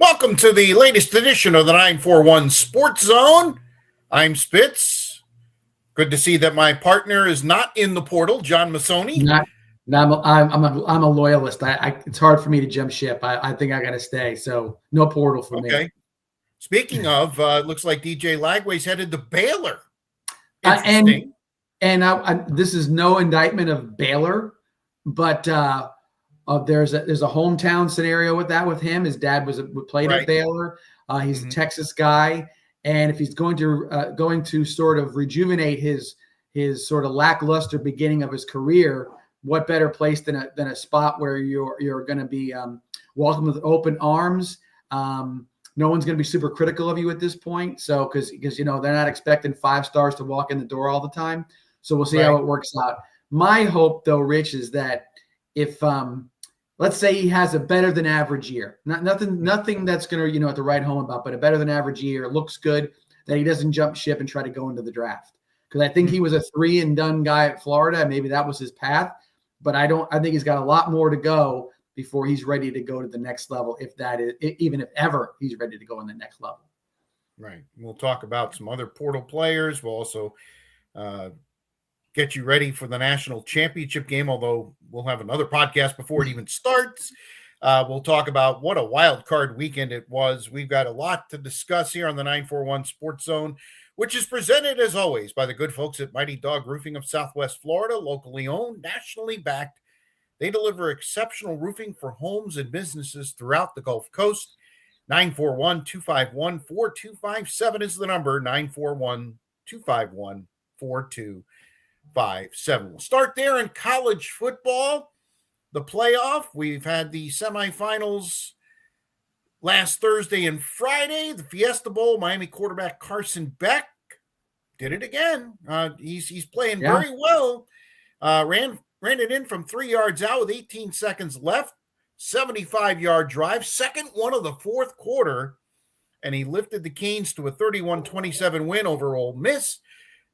Welcome to the latest edition of the 941 Sports Zone. I'm Spitz. Good to see that my partner is not in the portal, John Massoni. I'm a loyalist. It's hard for me to jump ship. I think I got to stay. So no portal for me. Okay. Speaking of, it looks like DJ Lagway's headed to Baylor. And this is no indictment of Baylor, but there's a hometown scenario with him. His dad played at Baylor. He's a Texas guy, and if he's going to sort of rejuvenate his sort of lackluster beginning of his career, what better place than a spot where you're going to be welcomed with open arms. No one's going to be super critical of you at this point. So because they're not expecting 5 stars to walk in the door all the time. So we'll see how it works out. My hope, though, Rich, is that if let's say he has a better than average year, nothing that's going to, have to write home about, but a better than average year, looks good, that he doesn't jump ship and try to go into the draft. Because I think he was a 3 and done guy at Florida. Maybe that was his path, but I think he's got a lot more to go before he's ready to go to the next level. Even if ever he's ready to go in the next level. Right. We'll talk about some other portal players. We'll also get you ready for the national championship game, although we'll have another podcast before it even starts. We'll talk about what a wild card weekend it was. We've got a lot to discuss here on the 941 Sports Zone, which is presented, as always, by the good folks at Mighty Dog Roofing of Southwest Florida, locally owned, nationally backed. They deliver exceptional roofing for homes and businesses throughout the Gulf Coast. 941-251-4257 is the number, 941-251-4257. We'll start there in college football, the playoff. We've had the semifinals last Thursday and Friday. The Fiesta Bowl, Miami quarterback Carson Beck did it again. He's playing very well. Ran it in from 3 yards out with 18 seconds left. 75-yard drive, second one of the fourth quarter, and he lifted the Canes to a 31-27 win over Ole Miss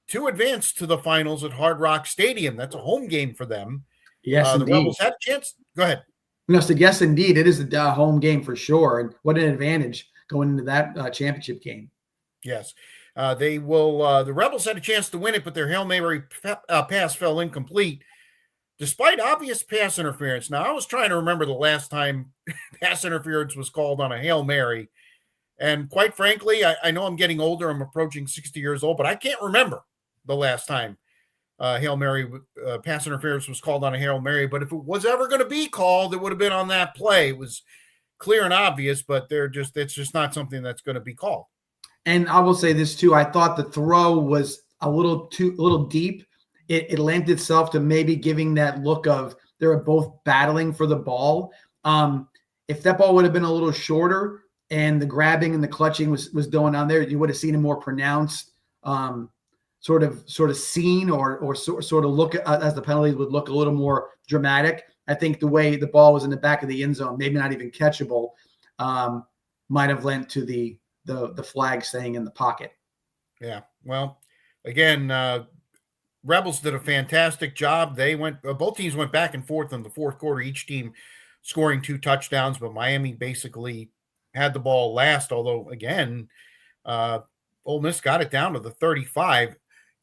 to advance to the finals at Hard Rock Stadium. That's a home game for them. Yes, the indeed. Rebels had a chance. Go ahead. No, so yes, indeed. It is a home game for sure. And what an advantage going into that championship game. Yes. They will. The Rebels had a chance to win it, but their Hail Mary pass fell incomplete, despite obvious pass interference. Now, I was trying to remember the last time pass interference was called on a Hail Mary. And quite frankly, I know I'm getting older. I'm approaching 60 years old, but I can't remember the last time Hail Mary pass interference was called on a Hail Mary. But if it was ever going to be called, it would have been on that play. It was clear and obvious, but it's just not something that's going to be called. And I will say this too. I thought the throw was a little deep. It lent itself to maybe giving that look of they're both battling for the ball. If that ball would have been a little shorter and the grabbing and the clutching was going on there, you would have seen a more pronounced sort of scene or sort of look as the penalty would look a little more dramatic. I think the way the ball was in the back of the end zone, maybe not even catchable, might have lent to the flag staying in the pocket. Yeah. Well, again, Rebels did a fantastic job. Both teams went back and forth in the fourth quarter, each team scoring 2 touchdowns, but Miami basically had the ball last, although, again, Ole Miss got it down to the 35,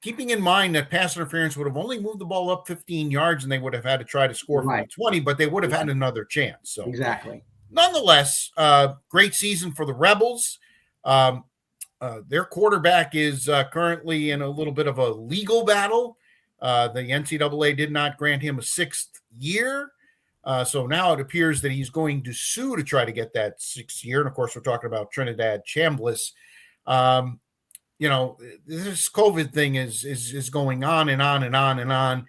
keeping in mind that pass interference would have only moved the ball up 15 yards and they would have had to try to score from the 20, but they would have had another chance. So exactly. Nonetheless, great season for the Rebels. Their quarterback is currently in a little bit of a legal battle. The NCAA did not grant him a 6th year. So now it appears that he's going to sue to try to get that 6th year. And of course, we're talking about Trinidad Chambliss. This COVID thing is going on and on and on and on.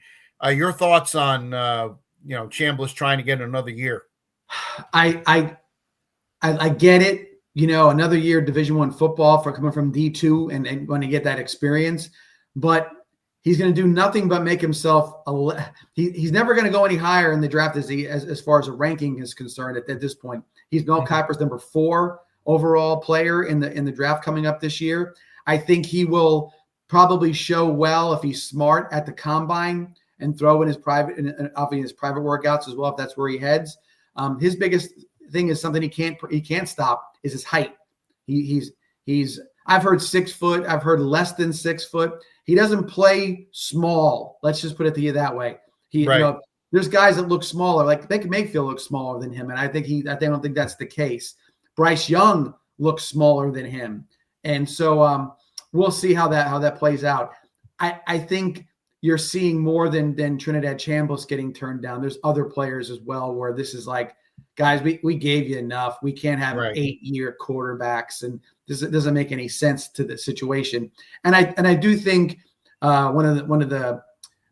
Your thoughts on, Chambliss trying to get another year? I get it. Another year Division I football for coming from D2 and going to get that experience, but he's going to do nothing but make himself. He's never going to go any higher in the draft as far as a ranking is concerned at this point. He's Mel Kiper's number 4 overall player in the draft coming up this year. I think he will probably show well if he's smart at the combine and throw in his private workouts as well if that's where he heads. His biggest thing is something he can't stop is his height. He's I've heard 6 foot. I've heard less than 6 foot. He doesn't play small. Let's just put it to you that way. Right. There's guys that look smaller, like Baker Mayfield looks smaller than him, and I don't think that's the case. Bryce Young looks smaller than him, and so we'll see how that plays out. I think you're seeing more than Trinidad Chambliss getting turned down. There's other players as well where this is like, guys, we gave you enough. We can't have 8-year quarterbacks, and this doesn't make any sense to the situation. And I do think one of the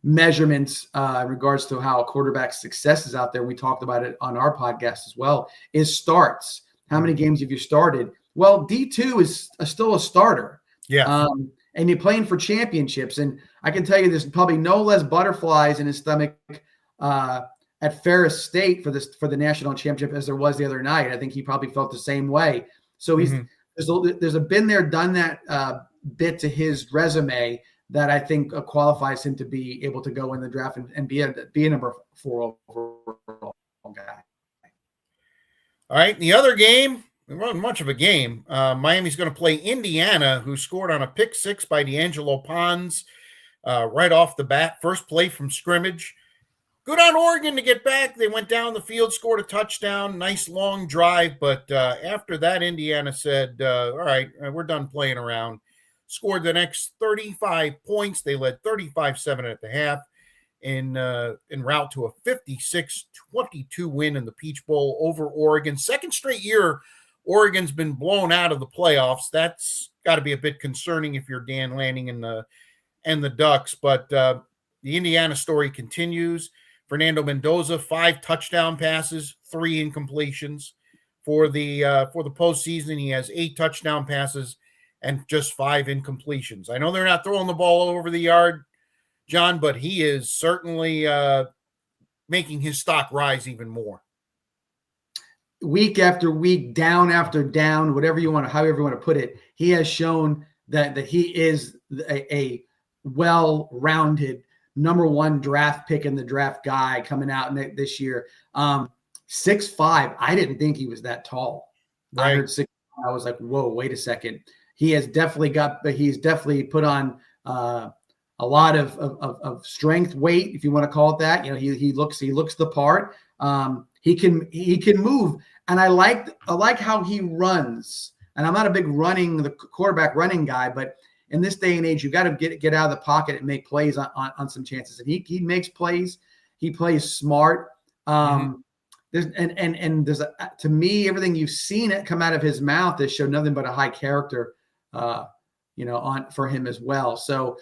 measurements in regards to how a quarterback's success is out there, we talked about it on our podcast as well, is starts. How many games have you started? Well, D2 is still a starter. Yeah. And you're playing for championships. And I can tell you there's probably no less butterflies in his stomach at Ferris State for the national championship as there was the other night. I think he probably felt the same way. So there's a been there, done that bit to his resume that I think qualifies him to be able to go in the draft and be a number 4 overall guy. All right. The other game, it wasn't much of a game. Miami's going to play Indiana, who scored on a pick 6 by D'Angelo Pons right off the bat. First play from scrimmage. Good on Oregon to get back. They went down the field, scored a touchdown, nice long drive. But after that, Indiana said, all right, we're done playing around. Scored the next 35 points. They led 35-7 at the half en route to a 56-22 win in the Peach Bowl over Oregon. Second straight year Oregon's been blown out of the playoffs. That's got to be a bit concerning if you're Dan Lanning and the Ducks. But the Indiana story continues. Fernando Mendoza, 5 touchdown passes, 3 incompletions. For the postseason, he has 8 touchdown passes and just 5 incompletions. I know they're not throwing the ball over the yard, John, but he is certainly making his stock rise even more. Week after week, down after down, however you want to put it, he has shown that he is a well-rounded number 1 draft pick in the draft guy coming out this year. 6'5". I didn't think he was that tall. Right. I heard 6'5". I was like, whoa, wait a second. He's definitely put on a lot of strength, weight, if you want to call it that. You know, he looks the part. He can move, and I like how he runs. And I'm not a big quarterback running guy, but in this day and age, you got to get out of the pocket and make plays on some chances. And he makes plays. He plays smart. There's to me, everything you've seen it come out of his mouth has showed nothing but a high character, for him as well. So,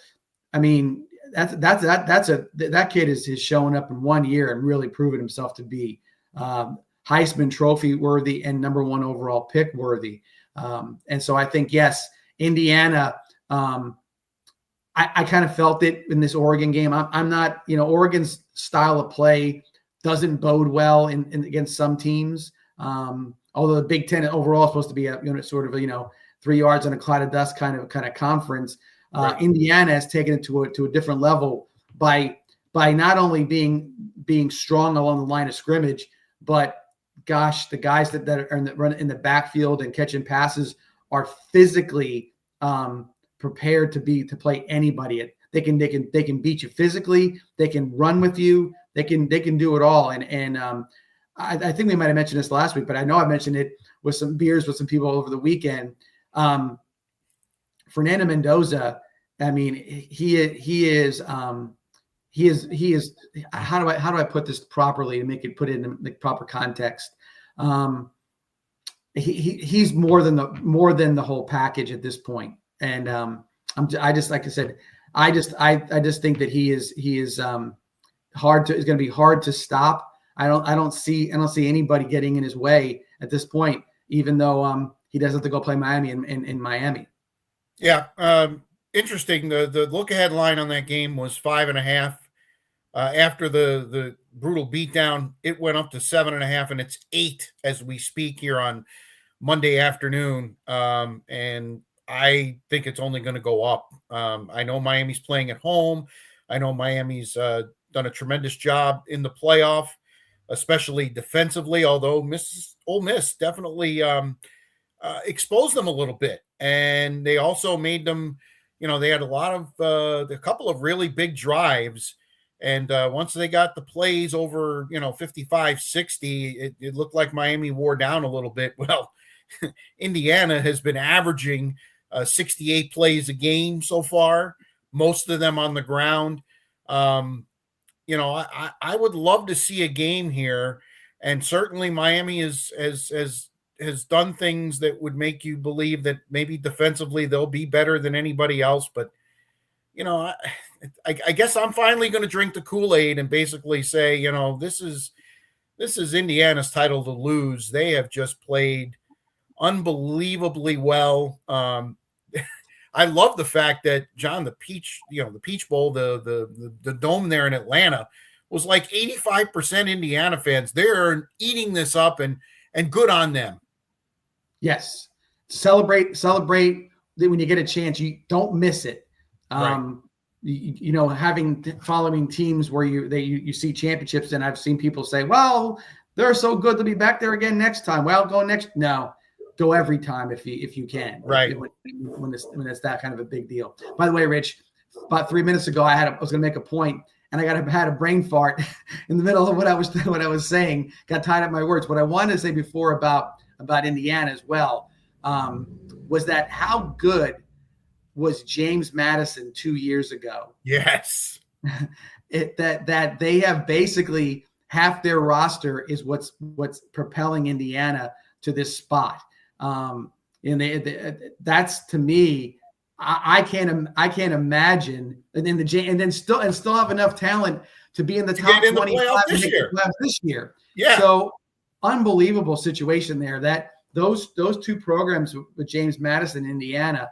I mean, that kid is showing up in 1 year and really proven himself to be Heisman Trophy worthy and number 1 overall pick worthy. And so I think, yes, Indiana, I kind of felt it in this Oregon game. I'm not, Oregon's style of play doesn't bode well in against some teams. Although the Big Ten overall is supposed to be a sort of 3 yards on a cloud of dust kind of conference. Right. Indiana has taken it to a different level by not only being strong along the line of scrimmage, but gosh, the guys that are run in the backfield and catching passes are physically prepared to play anybody. They can beat you physically. They can run with you. They can do it all. And I think we might have mentioned this last week, but I know I mentioned it with some beers with some people over the weekend. Fernando Mendoza, I mean, he is how do I put this properly to put it in the proper context? He's more than the whole package at this point. And I just like I said, I just think that he is is going to be hard to stop. I don't see anybody getting in his way at this point, even though he does have to go play Miami in Miami. Yeah. Interesting. The look ahead line on that game was 5.5. After the brutal beatdown, it went up to 7.5, and it's 8 as we speak here on Monday afternoon. And I think it's only going to go up. I know Miami's playing at home. I know Miami's done a tremendous job in the playoff. especially defensively. Although Ole Miss definitely exposed them a little bit, and they also made them. They had a couple of really big drives. And once they got the plays over, 55, 60, it looked like Miami wore down a little bit. Well, Indiana has been averaging 68 plays a game so far, most of them on the ground. I would love to see a game here. And certainly Miami has done things that would make you believe that maybe defensively they'll be better than anybody else. But, I guess I'm finally going to drink the Kool-Aid and basically say, this is Indiana's title to lose. They have just played unbelievably well. I love the fact that John, the Peach Bowl, the dome there in Atlanta was like 85% Indiana fans. They're eating this up, and good on them. Yes. Celebrate when you get a chance. You don't miss it. Right. Following teams where you see championships, and I've seen people say, well, they're so good to be back there again next time. Well, go next. No, go every time if you can. Right. When it's that kind of a big deal. By the way, Rich, about 3 minutes ago, I was going to make a point, and I had a brain fart in the middle of what I was saying. Got tied up my words. What I wanted to say before about Indiana as well was that how good was James Madison 2 years ago? Yes. that they have basically half their roster is what's propelling Indiana to this spot. And that's, to me, I can't imagine. And then still have enough talent to be in the top 25 this year. Yeah. So unbelievable situation there. That those two programs with James Madison, Indiana,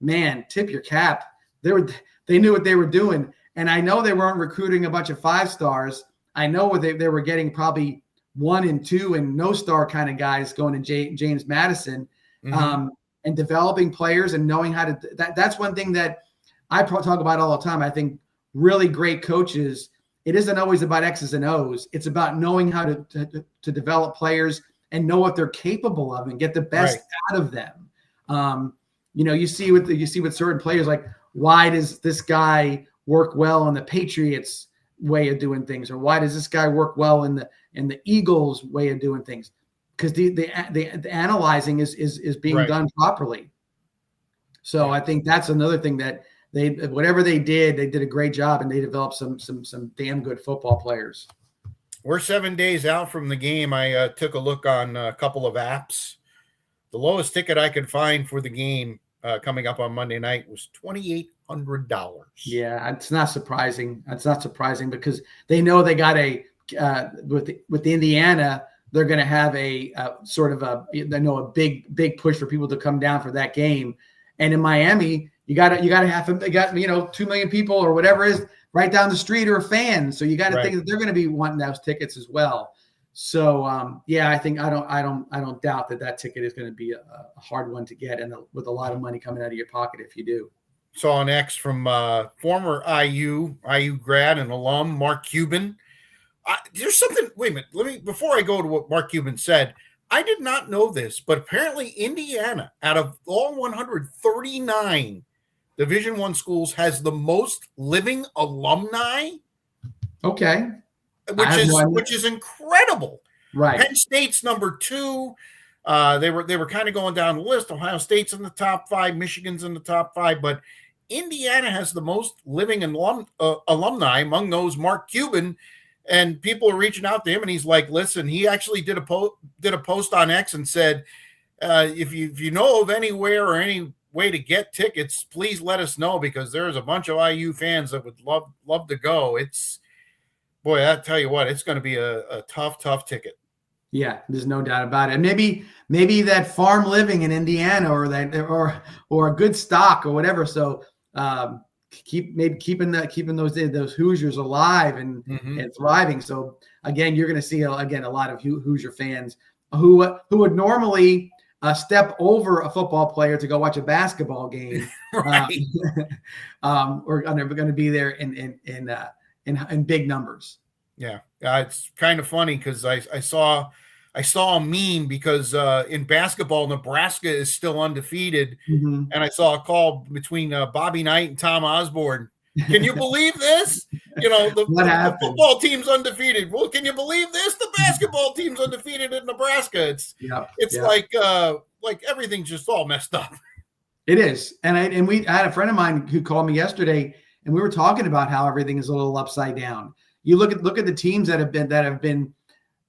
man, tip your cap. They knew what they were doing. And I know they weren't recruiting a bunch of 5-stars. I know they were getting probably 1 and 2 and no star kind of guys going to James Madison, and developing players and knowing how to. That's one thing that I talk about all the time. I think really great coaches, it isn't always about X's and O's. It's about knowing how to develop players and know what they're capable of and get the best out of them. You see with certain players, like, why does this guy work well in the Patriots way of doing things, or why does this guy work well in the Eagles way of doing things? Because the analyzing is being done properly. So I think that's another thing that whatever they did a great job, and they developed some damn good football players. We're 7 days out from the game. I took a look on a couple of apps. The lowest ticket I could find for the game coming up on Monday night was $2,800. Yeah, it's not surprising. It's not surprising because they know they got with Indiana, they're going to have a sort of a big push for people to come down for that game. And in Miami, you got to have they got 2 million people or whatever is right down the street are fans. So you got to think that they're going to be wanting those tickets as well. So I think I don't doubt that ticket is going to be a hard one to get, and with a lot of money coming out of your pocket if you do. Saw an X from former IU grad and alum Mark Cuban. There's something. Wait a minute. Before I go to what Mark Cuban said, I did not know this, but apparently Indiana, out of all 139 Division I schools, has the most living alumni. Okay. Which is incredible. Right. Penn State's number 2. They were kind of going down the list. Ohio State's in the top 5, Michigan's in the top 5, but Indiana has the most living alumni. Among those, Mark Cuban, and people are reaching out to him, and he's like, "Listen," he actually did a post on X and said, "If you know of anywhere or any way to get tickets, please let us know, because there's a bunch of IU fans that would love to go." Boy, I tell you what, it's going to be a tough ticket. Yeah, there's no doubt about it. Maybe that farm living in Indiana, or a good stock or whatever. So keeping those Hoosiers alive and thriving. So again, you're going to see a lot of Hoosier fans who would normally step over a football player to go watch a basketball game. Right. Or are going to be there in big numbers. Yeah, it's kind of funny because I saw a meme because in basketball, Nebraska is still undefeated, and I saw a call between Bobby Knight and Tom Osborne. Can you believe this? The football team's undefeated. Well, can you believe this? The basketball team's undefeated in Nebraska. It's like everything's just all messed up. It is, and I had a friend of mine who called me yesterday, and we were talking about how everything is a little upside down. You look at the teams that have been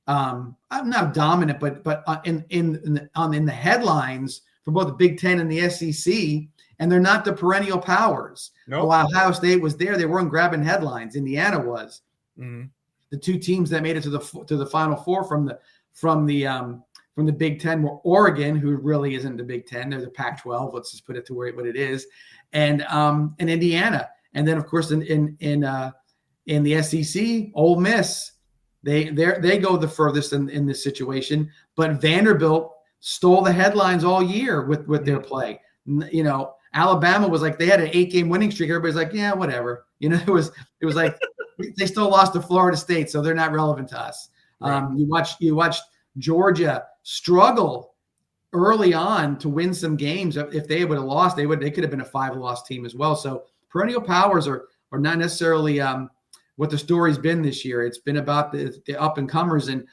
I'm not dominant, but in the headlines for both the Big Ten and the SEC, and they're not the perennial powers. Nope. While Ohio State was there, they weren't grabbing headlines. Indiana was. Mm-hmm. The two teams that made it to the Final Four from the Big Ten were Oregon, who really isn't the Big Ten; they're the Pac-12. Let's just put it to what it is, and Indiana, and then of course in the SEC, Ole Miss, they go the furthest in this situation. But Vanderbilt stole the headlines all year with their play. Alabama was like, they had an 8-game winning streak. Everybody's like, yeah, whatever. It was like they still lost to Florida State, so they're not relevant to us. Right. You watched Georgia struggle early on to win some games. If they would have lost, they could have been a 5-loss team as well. So perennial powers are not necessarily what the story's been this year. It's been about the up and comers, and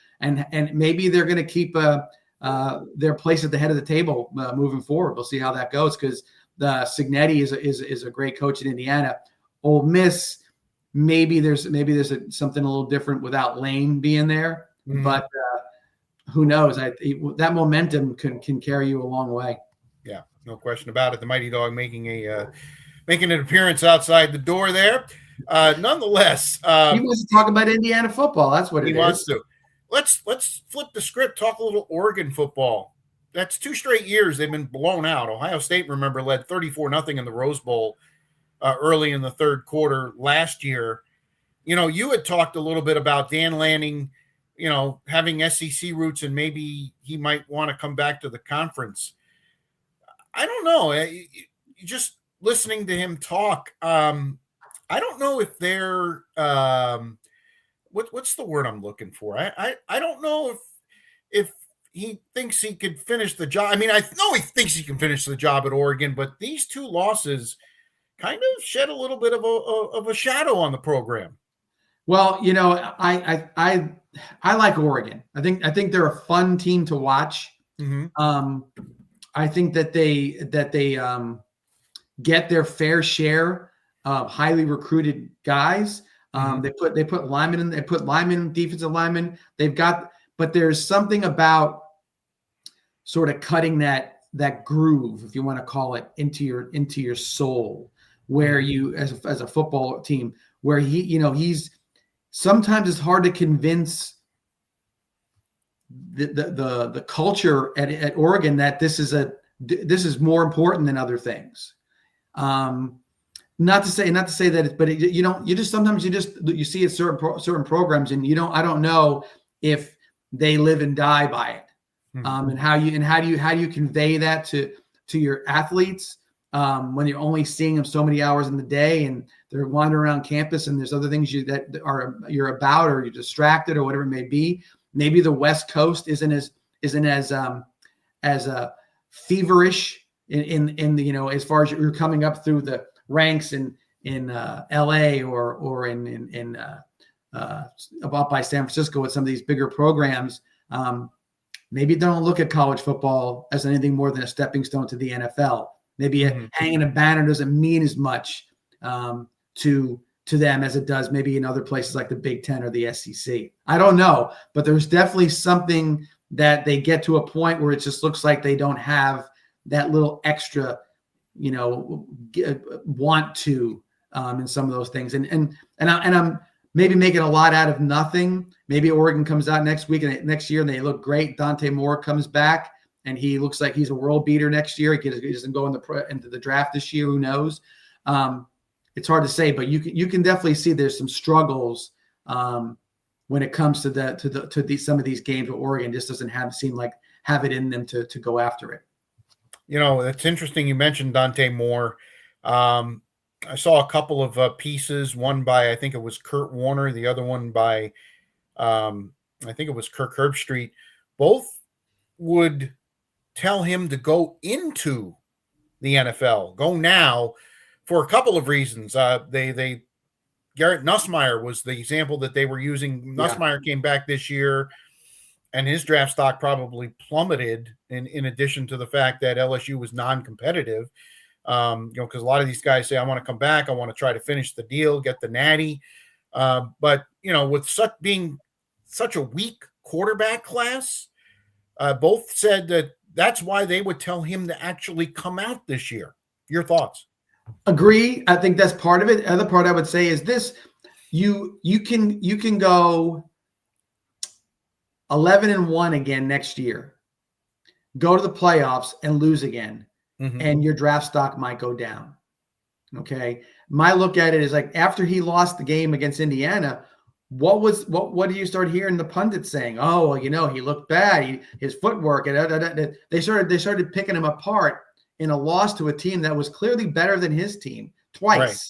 maybe they're going to keep their place at the head of the table moving forward. We'll see how that goes, because the Cignetti is a great coach in Indiana. Ole Miss, maybe there's something a little different without Lane being there, but who knows? That momentum can carry you a long way. Yeah, no question about it. The Mighty Dog making an appearance outside the door there. Nonetheless, he wants to talk about Indiana football. That's what he wants to. Let's flip the script. Talk a little Oregon football. That's 2 straight years they've been blown out. Ohio State, remember, led 34-0 in the Rose Bowl early in the third quarter last year. You had talked a little bit about Dan Lanning, having SEC roots, and maybe he might want to come back to the conference. I don't know. Just listening to him talk, I don't know if they're what's the word I'm looking for? I don't know if he thinks he could finish the job. I mean, I know he thinks he can finish the job at Oregon, but these 2 losses kind of shed a little bit of a shadow on the program. Well, I like Oregon. I think they're a fun team to watch. Mm-hmm. I think that they get their fair share of highly recruited guys. They put linemen in. They put linemen, defensive linemen. But there's something about sort of cutting that groove, if you want to call it, into your soul, where you as a football team, where he's sometimes it's hard to convince the culture at Oregon that this is more important than other things. Not to say that, but sometimes you see it certain programs, and I don't know if they live and die by it. And how do you convey that to your athletes when you're only seeing them so many hours in the day, and they're wandering around campus, and there's other things you're about, or you're distracted, or whatever it may be. Maybe the West Coast isn't as feverish in the as far as you're coming up through the ranks in LA or in about by San Francisco with some of these bigger programs. Maybe they don't look at college football as anything more than a stepping stone to the NFL. Maybe hanging a banner doesn't mean as much to them as it does maybe in other places like the Big Ten or the SEC. I don't know, but there's definitely something that they get to a point where it just looks like they don't have that little extra, want to in some of those things. And I'm maybe making a lot out of nothing. Maybe Oregon comes out next year and they look great. Dante Moore comes back and he looks like he's a world beater next year. He doesn't go into the draft this year. Who knows? It's hard to say, but you can definitely see there's some struggles when it comes to some of these games where Oregon just doesn't seem like have it in them to go after it. It's interesting you mentioned Dante Moore. I saw a couple of pieces, one by, I think it was Kurt Warner, the other one by I think it was Kirk Herbstreit, both would tell him to go into the NFL, go now, for a couple of reasons. Garrett Nussmeier was the example that they were using. Nussmeier came back this year, and his draft stock probably plummeted in addition to the fact that LSU was non-competitive. Because a lot of these guys say, I want to come back. I want to try to finish the deal, get the natty. But, with being such a weak quarterback class, both said that that's why they would tell him to actually come out this year. Your thoughts? Agree. I think that's part of it. The other part I would say is this: you can go 11-1 again next year, go to the playoffs and lose again, and your draft stock might go down. Okay. My look at it is like, after he lost the game against Indiana, what do you start hearing the pundits saying? Oh, he looked bad. His footwork, and they started picking him apart in a loss to a team that was clearly better than his team twice. Right.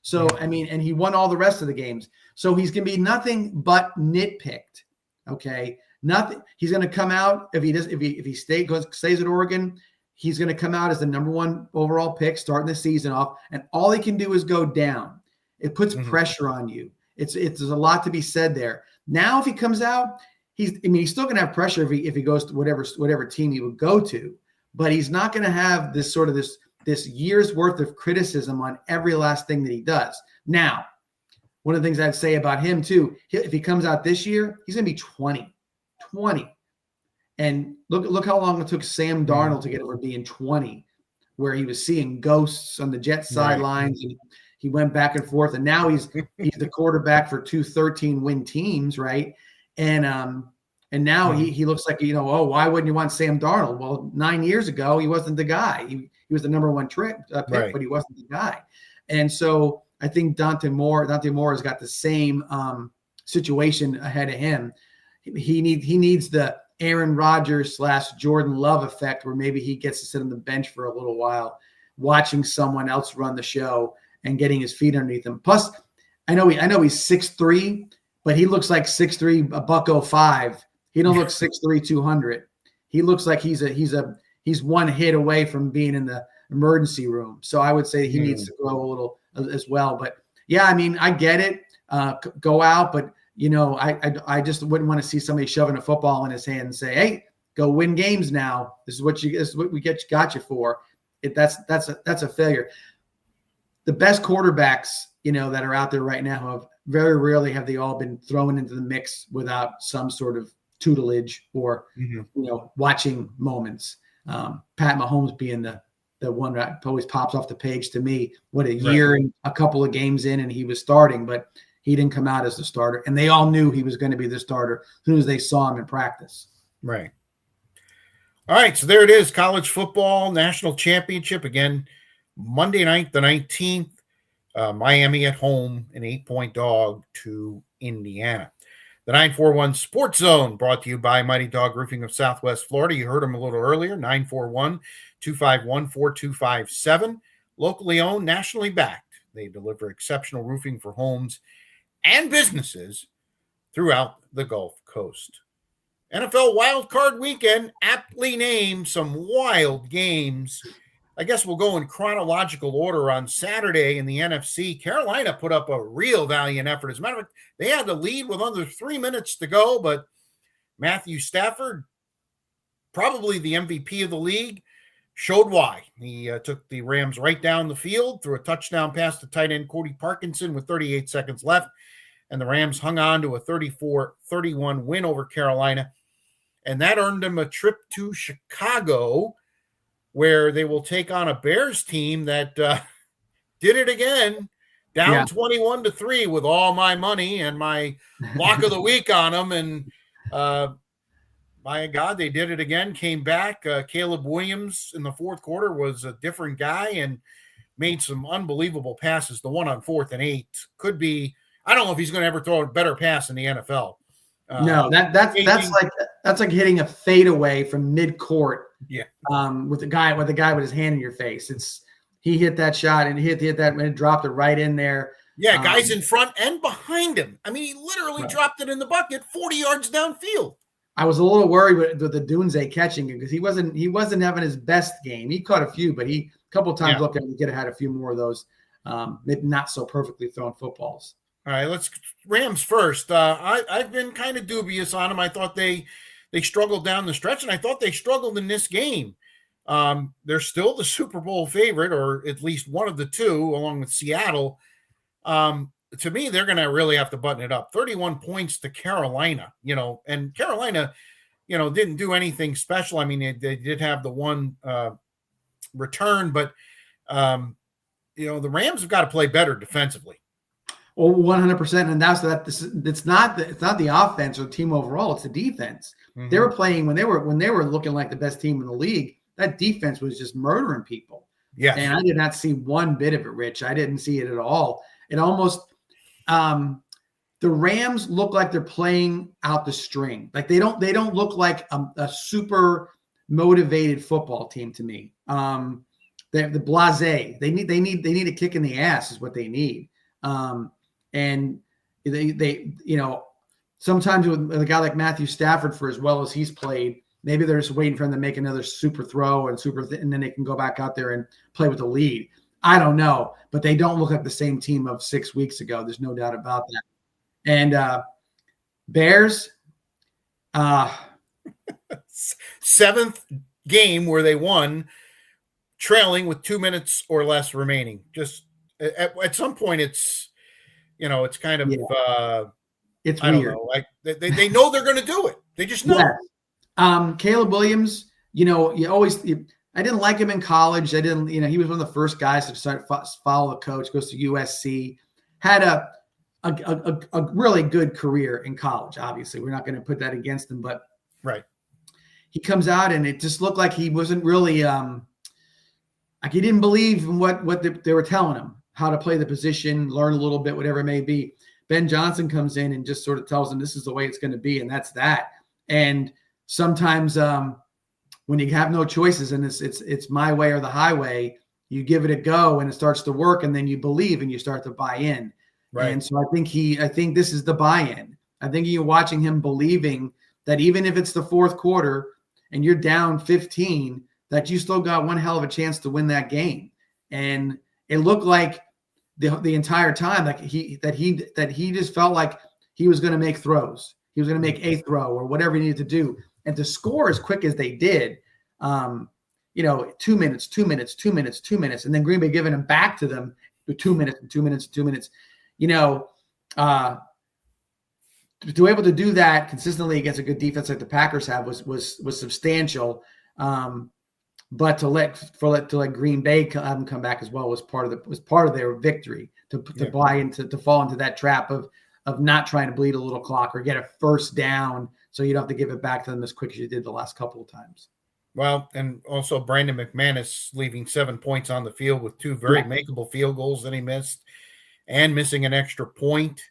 So, and he won all the rest of the games. So he's going to be nothing but nitpicked. Okay. Nothing. He's going to come out if he stays at Oregon, he's going to come out as the number 1 overall pick, starting the season off, and all he can do is go down. It puts pressure on you. There's a lot to be said there. Now, if he comes out, he's still going to have pressure if he goes to whatever team he would go to, but he's not going to have this sort of this year's worth of criticism on every last thing that he does. Now, one of the things I'd say about him too, if he comes out this year, he's going to be 20. And look how long it took Sam Darnold to get over being 20, where he was seeing ghosts on the Jets sidelines, and he went back and forth, and now he's the quarterback for 2 13-win teams, right? And now he looks like, why wouldn't you want Sam Darnold? Well, 9 years ago, he wasn't the guy. He was the number 1 pick, but he wasn't the guy. And so I think Dante Moore has got the same situation ahead of him. He needs the Aaron Rodgers / Jordan Love effect, where maybe he gets to sit on the bench for a little while, watching someone else run the show and getting his feet underneath him. Plus, I know he's 6'3", but he looks like 6'3", $105. He don't look 6'3", 200. He looks like he's one hit away from being in the emergency room. So I would say he needs to grow a little as well. But yeah, I get it. Go out, but I just wouldn't want to see somebody shoving a football in his hand and say, "Hey, go win games now. This is what we got you for." That's a failure. The best quarterbacks, that are out there right now have very rarely have they all been thrown into the mix without some sort of tutelage or watching moments. Pat Mahomes being the one that always pops off the page to me. What a year and a couple of games in, and he was starting, but he didn't come out as the starter, and they all knew he was going to be the starter as soon as they saw him in practice. Right. All right, so there it is, college football national championship again, Monday night, the 19th. Miami at home, an 8-point dog to Indiana. The 941 Sports Zone brought to you by Mighty Dog Roofing of Southwest Florida. You heard them a little earlier, 941-251-4257. Locally owned, nationally backed. They deliver exceptional roofing for homes and businesses throughout the Gulf Coast. NFL Wild Card Weekend, aptly named, some wild games. I guess we'll go in chronological order. On Saturday in the NFC, Carolina put up a real valiant effort. As a matter of fact, they had the lead with under 3 minutes to go, but Matthew Stafford, probably the MVP of the league, showed why. He took the Rams right down the field, threw a touchdown pass to tight end Cody Parkinson with 38 seconds left, and the Rams hung on to a 34-31 win over Carolina, and that earned them a trip to Chicago, where they will take on a Bears team that did it again, down 21-3 with all my money and my lock of the week on them. And my God, they did it again, came back. Caleb Williams in the fourth quarter was a different guy and made some unbelievable passes. The one on 4th and 8 could be, I don't know if he's going to ever throw a better pass in the NFL. No, that's like hitting a fadeaway from mid-court. Yeah. With a guy with his hand in your face. He hit that shot and hit that and dropped it right in there. Yeah, guys in front and behind him. I mean, he literally dropped it in the bucket 40 yards downfield. I was a little worried with the Dunze catching him because he wasn't having his best game. He caught a few, but a couple times looked like he could have had a few more of those maybe not so perfectly thrown footballs. All right, let's Rams first. I've been kind of dubious on them. I thought they struggled down the stretch, and I thought they struggled in this game. They're still the Super Bowl favorite, or at least one of the two, along with Seattle. To me, they're going to really have to button it up. 31 points to Carolina, and Carolina, didn't do anything special. I mean, they did have the one return, but, the Rams have got to play better defensively. Well, 100%. And it's not the offense or the team overall. It's the defense. Mm-hmm. They were playing when they were looking like the best team in the league. That defense was just murdering people. Yeah. And I did not see one bit of it, Rich. I didn't see it at all. It almost, the Rams look like they're playing out the string. Like they don't look like a super motivated football team to me. They're the blasé. They need a kick in the ass is what they need. And they sometimes with a guy like Matthew Stafford, for as well as he's played, maybe they're just waiting for him to make another super throw and then they can go back out there and play with the lead. I don't know, but they don't look like the same team of 6 weeks ago. There's no doubt about that. And Bears, seventh game where they won, trailing with 2 minutes or less remaining. Just at some point, it's kind of it's I weird. Don't know, like they know they're going to do it. They just know. Yeah. Caleb Williams, I didn't like him in college. He was one of the first guys to start follow the coach. Goes to USC, had a really good career in college. Obviously, we're not going to put that against him, but right. He comes out and it just looked like he wasn't really like he didn't believe in what they were telling him, how to play the position, learn a little bit, whatever it may be. Ben Johnson comes in and just sort of tells him this is the way it's going to be, and that's that. And sometimes when you have no choices and it's my way or the highway, you give it a go and it starts to work, and then you believe and you start to buy in. Right. And so I think this is the buy-in. I think you're watching him believing that even if it's the fourth quarter and you're down 15, that you still got one hell of a chance to win that game. And it looked like the entire time that he just felt like he was going to make throws. He was going to make a throw or whatever he needed to do. And to score as quick as they did, 2 minutes, 2 minutes, 2 minutes, 2 minutes, and then Green Bay giving them back to them for 2 minutes and 2 minutes and 2 minutes. To be able to do that consistently against a good defense like the Packers have was substantial. But to let Green Bay have them come back as well was part of their victory to buy into, to fall into that trap of not trying to bleed a little clock or get a first down so you don't have to give it back to them as quick as you did the last couple of times. Well, and also Brandon McManus leaving 7 points on the field with two very makeable field goals that he missed and missing an extra point.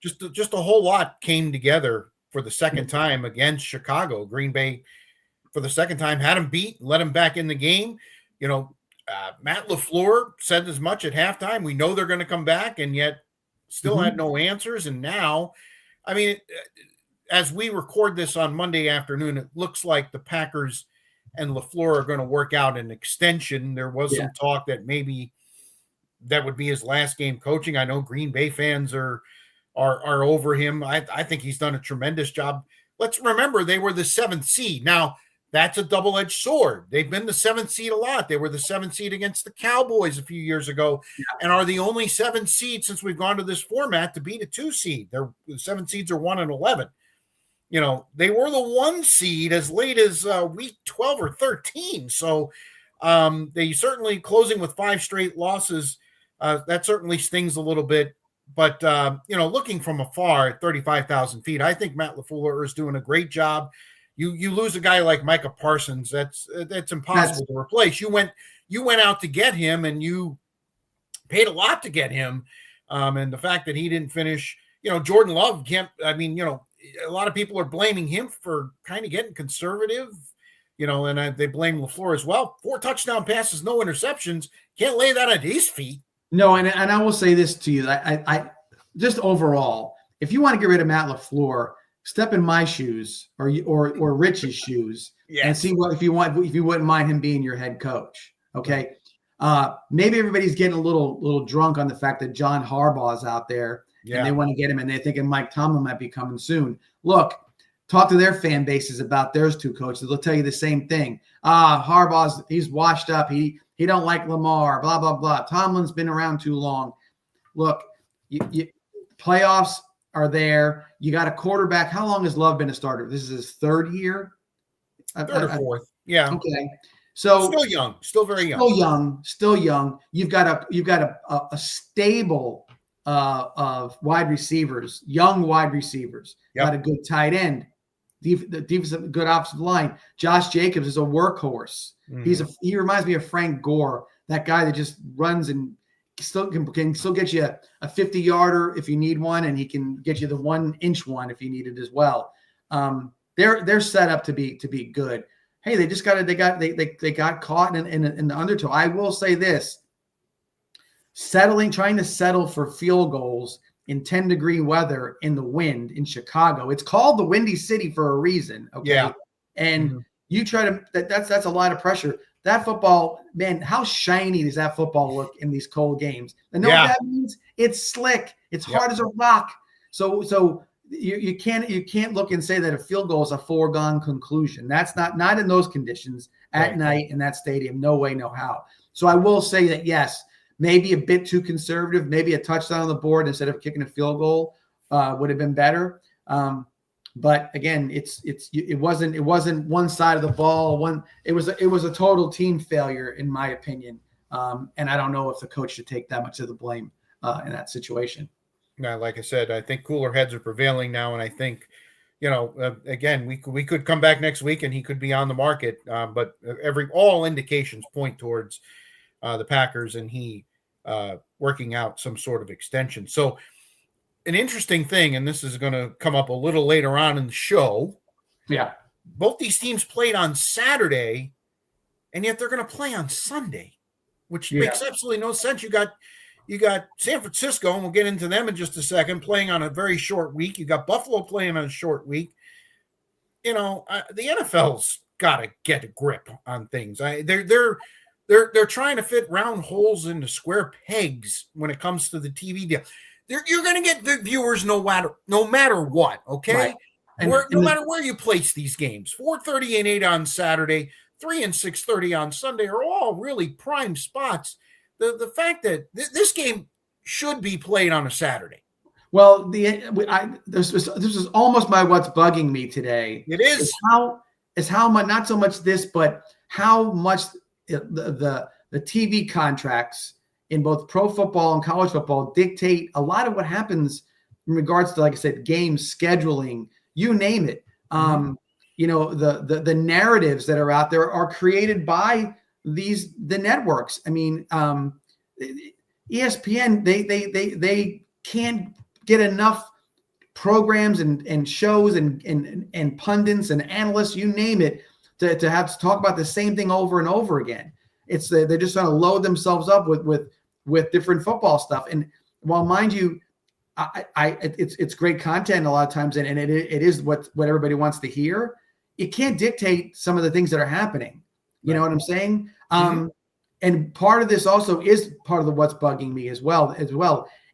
Just a whole lot came together for the second time against Chicago. Green Bay, for the second time, had him beat, let him back in the game. Matt LaFleur said as much at halftime. We know they're going to come back, and yet still had no answers. And now, as we record this on Monday afternoon, it looks like the Packers and LaFleur are going to work out an extension. There was some talk that maybe that would be his last game coaching. I know Green Bay fans are over him. I think he's done a tremendous job. Let's remember they were the 7th seed. Now, that's a double-edged sword. They've been the 7th seed a lot. They were the 7th seed against the Cowboys a few years ago and are the only 7th seed since we've gone to this format to beat a 2 seed. The 7 seeds are 1 and 11. They were the 1 seed as late as week 12 or 13. So they certainly, closing with 5 straight losses, that certainly stings a little bit. But, looking from afar at 35,000 feet, I think Matt LaFleur is doing a great job. You lose a guy like Micah Parsons, that's impossible to replace. You went out to get him, and you paid a lot to get him. And the fact that he didn't finish, Jordan Love can't. A lot of people are blaming him for kind of getting conservative, and they blame LaFleur as well. 4 touchdown passes, no interceptions. Can't lay that at his feet. No, and I will say this to you. I just overall, if you want to get rid of Matt LaFleur, step in my shoes or Rich's shoes and see if you wouldn't mind him being your head coach. Okay. Maybe everybody's getting a little drunk on the fact that John Harbaugh is out there and they want to get him and they're thinking Mike Tomlin might be coming soon. Look, talk to their fan bases about those two coaches. They'll tell you the same thing. He's washed up. He don't like Lamar, blah, blah, blah. Tomlin's been around too long. Look, playoffs are there. You got a quarterback. How long has Love been a starter? This is his third year? Third or fourth. Yeah. Okay. So still young, still very young. Still young. You've got a stable of wide receivers, young wide receivers. Yep. Got a good tight end. The defensive, good offensive line. Josh Jacobs is a workhorse. Mm-hmm. He reminds me of Frank Gore, that guy that just runs and still can still get you a 50-yarder if you need one, and he can get you the 1-inch one if you need it as well. They're set up to be good. Hey, they just got caught in the undertow. I will say this: trying to settle for field goals in 10-degree weather in the wind in Chicago. It's called the Windy City for a reason. Okay. Yeah. And you try to, that's a lot of pressure. That football, man, how shiny does that football look in these cold games? And know what that means? It's slick. It's hard as a rock. So you can't look and say that a field goal is a foregone conclusion. That's not in those conditions at night in that stadium. No way, no how. So I will say that, yes, maybe a bit too conservative, maybe a touchdown on the board instead of kicking a field goal would have been better. But again, it wasn't one side of the ball. It was a total team failure in my opinion. And I don't know if the coach should take that much of the blame in that situation. Now, like I said, I think cooler heads are prevailing now, and I think, again, we could come back next week and he could be on the market. But all indications point towards the Packers and he working out some sort of extension. So an interesting thing, and this is going to come up a little later on in the show. Yeah. Both these teams played on Saturday, and yet they're going to play on Sunday, which makes absolutely no sense. You got San Francisco, and we'll get into them in just a second, playing on a very short week. You got Buffalo playing on a short week. The NFL's got to get a grip on things. They're trying to fit round holes into square pegs when it comes to the TV deal. You're going to get the viewers no matter what, okay? Right. No matter where you place ththese games. 4:30 and 8 on Saturday, 3 and 6:30 on Sunday are all really prime spots. The fact that this game should be played on a Saturday. Well, this is almost what's bugging me today. It is how much, not so much this, but how much the TV contracts in both pro football and college football dictate a lot of what happens in regards to, like I said, game scheduling, you name it. The narratives that are out there are created by the networks. I mean, ESPN, they can't get enough programs and shows and pundits and analysts, you name it, to have to talk about the same thing over and over again. They're just trying to load themselves up with different football stuff. And while, mind you, it's great content a lot of times, and it is what everybody wants to hear. It can't dictate some of the things that are happening. You know what I'm saying? And part of this also is part of what's bugging me as well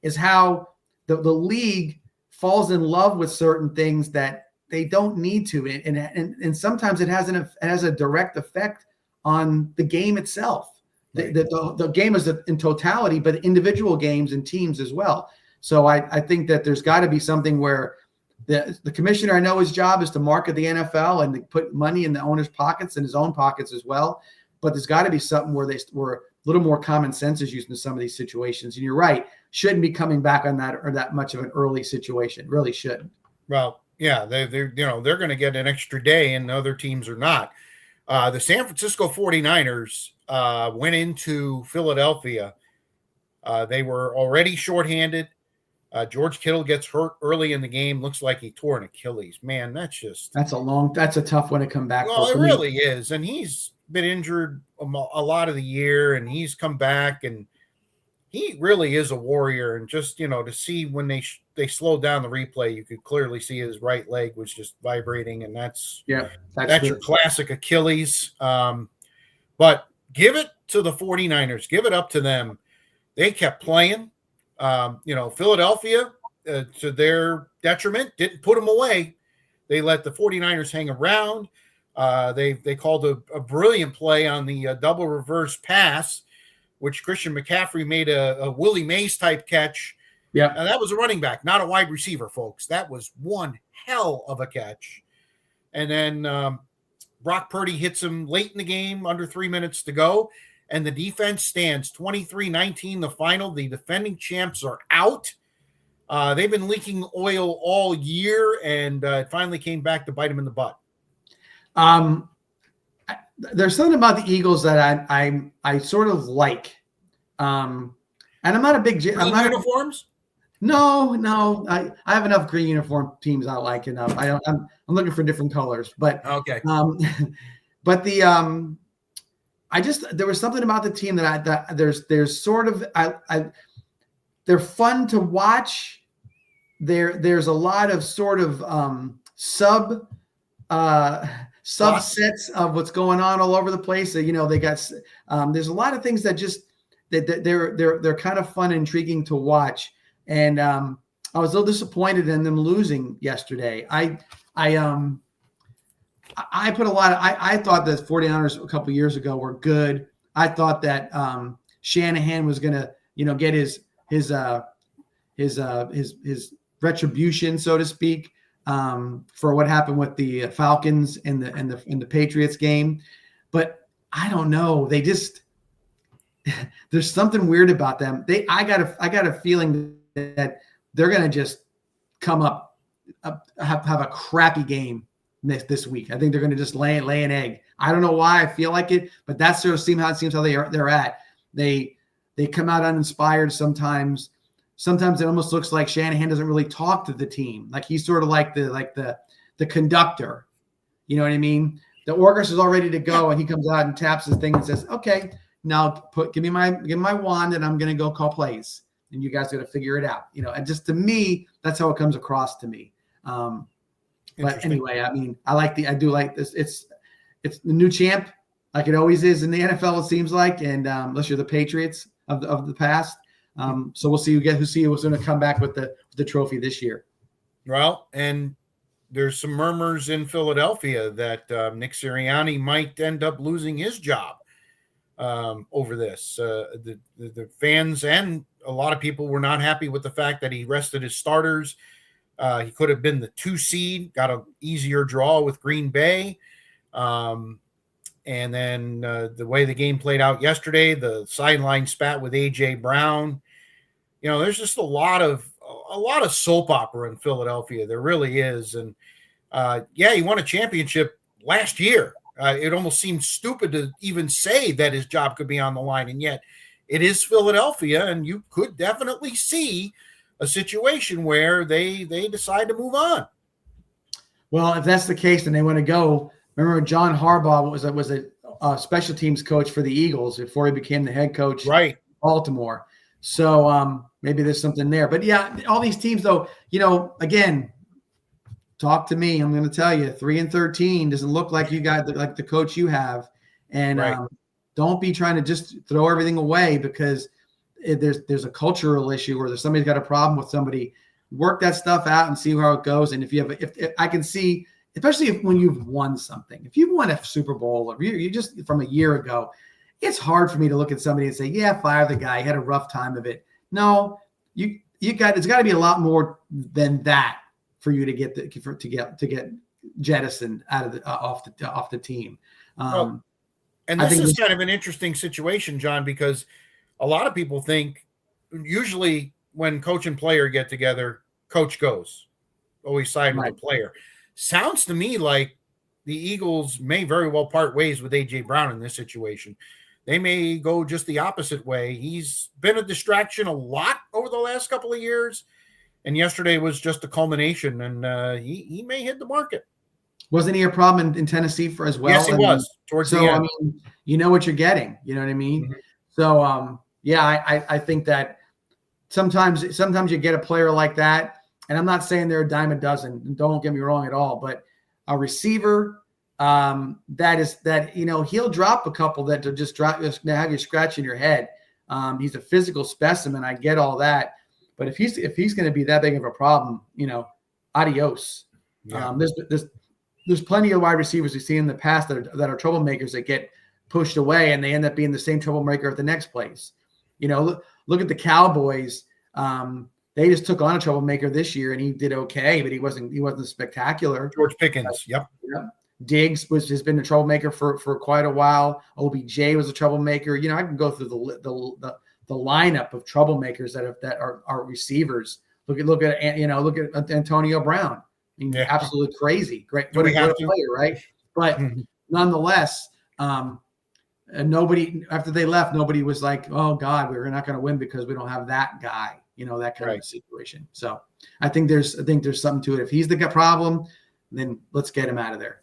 is how the league falls in love with certain things that they don't need to, and sometimes it has a direct effect on the game itself. Right. The game is in totality, but individual games and teams as well. So I think that there's got to be something where the commissioner, I know his job is to market the NFL and to put money in the owner's pockets and his own pockets as well. But there's got to be something where where a little more common sense is used in some of these situations. And you're right, shouldn't be coming back on that or that much of an early situation. Really shouldn't. Well, yeah, they're going to get an extra day, and other teams are not. The San Francisco 49ers went into Philadelphia. They were already shorthanded. George Kittle gets hurt early in the game. Looks like he tore an Achilles. Man, that's a tough one to come back. Well, it really is. And he's been injured a lot of the year, and he's come back. And he really is a warrior. And just, to see when they slowed down the replay, you could clearly see his right leg was just vibrating. And that's your classic Achilles. But give it to the 49ers. Give it up to them. They kept playing. Philadelphia, to their detriment, didn't put them away. They let the 49ers hang around. They called a brilliant play on the double reverse pass, which Christian McCaffrey made a Willie Mays type catch. Yeah, and that was a running back, not a wide receiver, folks. That was one hell of a catch. And then Brock Purdy hits him late in the game, under 3 minutes to go, and the defense stands 23-19 the final. The defending champs are out. They've been leaking oil all year, and it finally came back to bite them in the butt. There's something about the Eagles that I sort of like, and I'm not a big. Uniforms? No. I have enough green uniform teams I like enough. I'm looking for different colors, but okay. But there was something about the team that there's sort of they're fun to watch. There's a lot of sort of subsets of what's going on all over the place. They got there's a lot of things that just that they're kind of fun and intriguing to watch. And I was a little disappointed in them losing yesterday. I put a lot of I thought the 49ers a couple years ago were good. I thought that Shanahan was going to get his retribution, so to speak, for what happened with the Falcons and the Patriots game. But I don't know. They just there's something weird about them. I got a feeling that they're going to just come up have a crappy game this week. I think they're going to just lay an egg. I don't know why I feel like it, but that's sort of seems how they're at. They come out uninspired sometimes. Sometimes it almost looks like Shanahan doesn't really talk to the team. Like he's sort of like the conductor. You know what I mean? The orchestra's all ready to go, and he comes out and taps his thing and says, "Okay, now give me my wand, and I'm going to go call plays, and you guys got to figure it out." And just to me, that's how it comes across to me. But anyway, I mean, I do like this. It's the new champ, like it always is in the NFL. It seems like, and unless you're the Patriots of the past. So we'll see who's going to come back with the trophy this year. Well, and there's some murmurs in Philadelphia that Nick Sirianni might end up losing his job over this. The fans and a lot of people were not happy with the fact that he rested his starters. He could have been the 2 seed, got an easier draw with Green Bay. And then the way the game played out yesterday, the sideline spat with A.J. Brown. There's just a lot of soap opera in Philadelphia. There really is. And he won a championship last year. It almost seems stupid to even say that his job could be on the line. And yet it is Philadelphia. And you could definitely see a situation where they decide to move on. Well, if that's the case, then they want to go. Remember, John Harbaugh was a special teams coach for the Eagles before he became the head coach in Baltimore. So maybe there's something there. But yeah, all these teams, though, again, talk to me. I'm going to tell you, 3-13 doesn't look like you got like the coach you have, and don't be trying to just throw everything away because there's a cultural issue or there's somebody's got a problem with somebody. Work that stuff out and see how it goes. And if I can see. Especially when you've won something. If you've won a Super Bowl or you just from a year ago, it's hard for me to look at somebody and say, "Yeah, fire the guy. He had a rough time of it." No, it's got to be a lot more than that for you to get jettisoned out of off the team. And this is kind of an interesting situation, John, because a lot of people think usually when coach and player get together, coach goes, always side with the player. Sounds to me like the Eagles may very well part ways with A.J. Brown in this situation. They may go just the opposite way. He's been a distraction a lot over the last couple of years, and yesterday was just a culmination, and he may hit the market. Wasn't he a problem in Tennessee as well? Yes, he was. Towards the end. I mean, you know what you're getting. You know what I mean? Mm-hmm. So, Yeah, I think that sometimes you get a player like that, and I'm not saying they're a dime a dozen. Don't get me wrong at all, but a receiver that he'll drop a couple that to just have you scratching your head. He's a physical specimen. I get all that, but if he's going to be that big of a problem, adios. Yeah. There's plenty of wide receivers we've seen in the past that are troublemakers that get pushed away and they end up being the same troublemaker at the next place. Look at the Cowboys. They just took on a troublemaker this year and he did okay, but he wasn't spectacular. George Pickens. Yep. Diggs has been a troublemaker for quite a while. OBJ was a troublemaker. I can go through the lineup of troublemakers that are receivers. Look at Antonio Brown. I mean, absolutely crazy. Great, what a player, right? But nonetheless, nobody after they left, nobody was like, "Oh God, we're not going to win because we don't have that guy." That kind of situation. So I think there's something to it. If he's the problem, then let's get him out of there.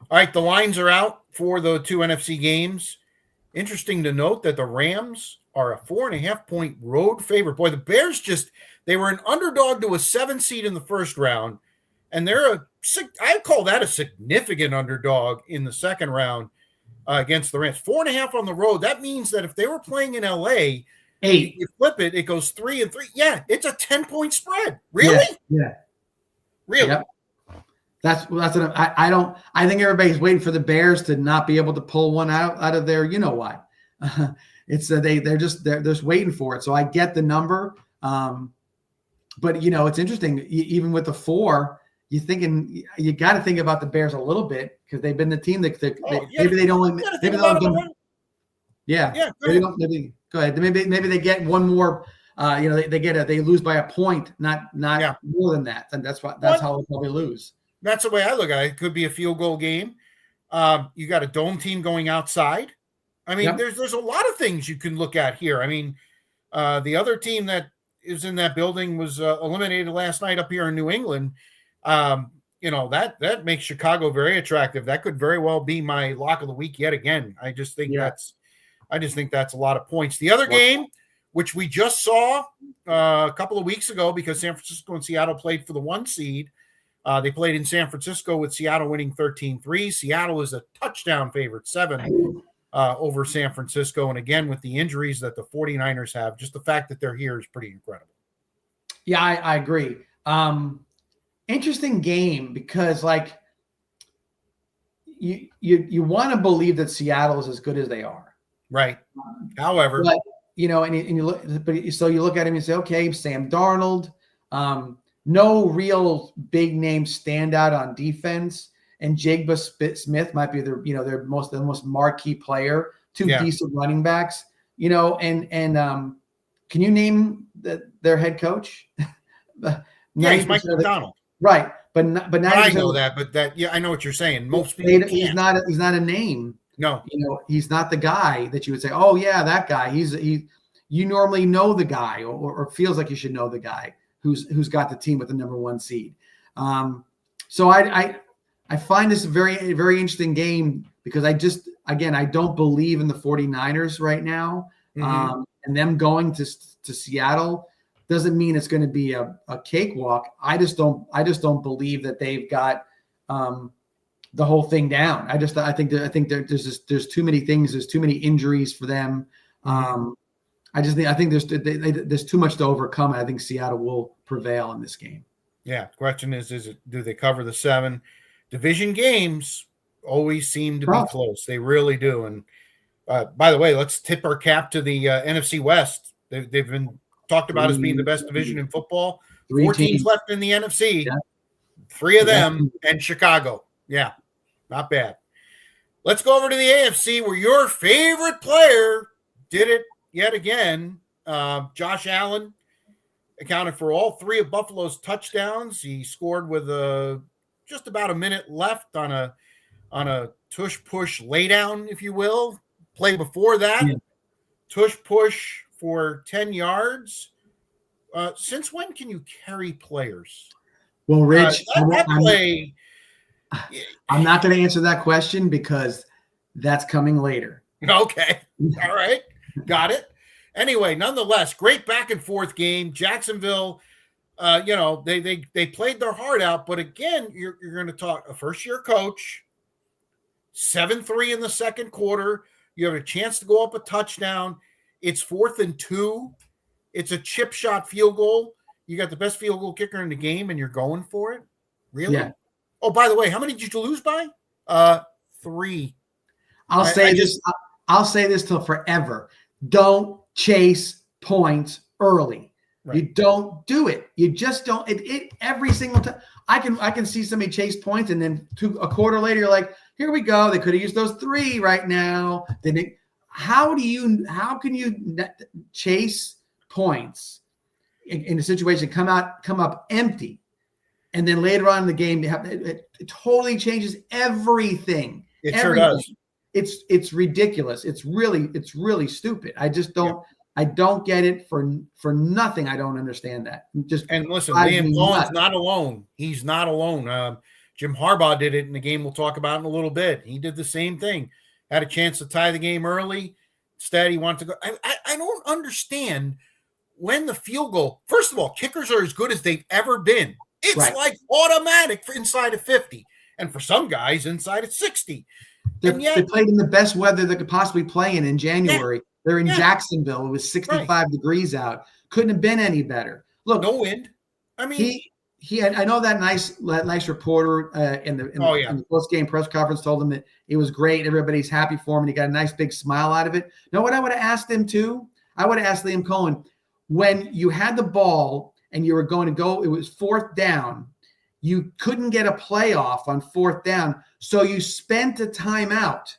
All right, the lines are out for the two NFC games. Interesting to note that the Rams are a 4.5-point road favorite. Boy, the Bears they were an underdog to a 7 seed in the first round, and I call that a significant underdog in the second round against the Rams. 4.5 on the road. That means that if they were playing in LA, 8. You flip it goes 3-3. Yeah, it's a 10-point spread. Really? Yeah. Really? Yep. That's what I think everybody's waiting for the Bears to not be able to pull one out of their, why. It's they're just waiting for it. So I get the number. But it's interesting, even with the 4, you got to think about the Bears a little bit because they've been the team that maybe they don't. Go ahead. Maybe they get one more. They lose by a point, not more than that. And that's how they'll probably lose. That's the way I look at it. It could be a field goal game. You got a dome team going outside. I mean, there's a lot of things you can look at here. I mean, the other team that is in that building was eliminated last night up here in New England. That makes Chicago very attractive. That could very well be my lock of the week yet again. I just think that's a lot of points. The other game, which we just saw a couple of weeks ago because San Francisco and Seattle played for the 1 seed. They played in San Francisco with Seattle winning 13-3. Seattle is a touchdown favorite, 7 over San Francisco. And again, with the injuries that the 49ers have, just the fact that they're here is pretty incredible. Yeah, I agree. Interesting game because you want to believe that Seattle is as good as they are. Right. However, but, and you look, so you look at him and say, okay, Sam Darnold, no real big name standout on defense, and Jigba Smith might be their most marquee player. 2 decent running backs, and can you name their head coach? He's Mike McDonald. Right, but I know that, I know what you're saying. Most people he's not a name. No, he's not the guy that you would say, oh yeah, that guy. You normally know the guy, or feels like you should know the guy who's got the team with the number 1 seed. So I find this a very, very interesting game because I don't believe in the 49ers right now. And them going to Seattle doesn't mean it's going to be a cakewalk. I just don't believe that they've got the whole thing down. I think there's too many things. There's too many injuries for them. I think there's too much to overcome. And I think Seattle will prevail in this game. Yeah. The question is do they cover the 7? Division games always seem to be close. They really do. And by the way, let's tip our cap to the NFC West. They've been talked about as being the best division in football. 4 teams left in the NFC. Yeah. 3 of them and Chicago. Yeah, not bad. Let's go over to the AFC where your favorite player did it yet again. Josh Allen accounted for all 3 of Buffalo's touchdowns. He scored with just about a minute left on a tush push laydown, if you will. Play before that, tush push for 10 yards. Since when can you carry players? Well, Rich, I'm not going to answer that question because that's coming later. Okay. All right. Got it. Anyway, nonetheless, great back and forth game. Jacksonville, they played their heart out, but again, you're going to talk a first year coach, 7-3 in the second quarter. You have a chance to go up a touchdown. It's 4th and 2. It's a chip shot field goal. You got the best field goal kicker in the game, and you're going for it. Really? Yeah. Oh, by the way, how many did you lose by? 3. I'll say this till forever. Don't chase points early. Right. You don't do it. You just don't. It every single time. I can see somebody chase points, and then a quarter later, you're like, here we go. They could have used those 3 right now. How can you chase points in a situation, come up empty, and then later on in the game, it totally changes everything. It sure does. It's ridiculous. It's really stupid. I just don't. Yeah. I don't get it for nothing. I don't understand that. And listen, Liam Cohen's not alone. He's not alone. Jim Harbaugh did it in the game we'll talk about in a little bit. He did the same thing. Had a chance to tie the game early. Instead, he wanted to go. I don't understand when the field goal. First of all, kickers are as good as they've ever been. It's like automatic for inside of 50, and for some guys, inside of 60. They played in the best weather they could possibly play in January. Yeah. They're in Jacksonville. It was 65 degrees out. Couldn't have been any better. Look, no wind. I mean, he had. I know that nice reporter in the post game press conference told him that it was great. Everybody's happy for him, and he got a nice big smile out of it. Know what I would have asked him too? I would have asked Liam Cohen, when you had the ball and you were going to go. It was 4th down. You couldn't get a playoff on 4th down, so you spent a timeout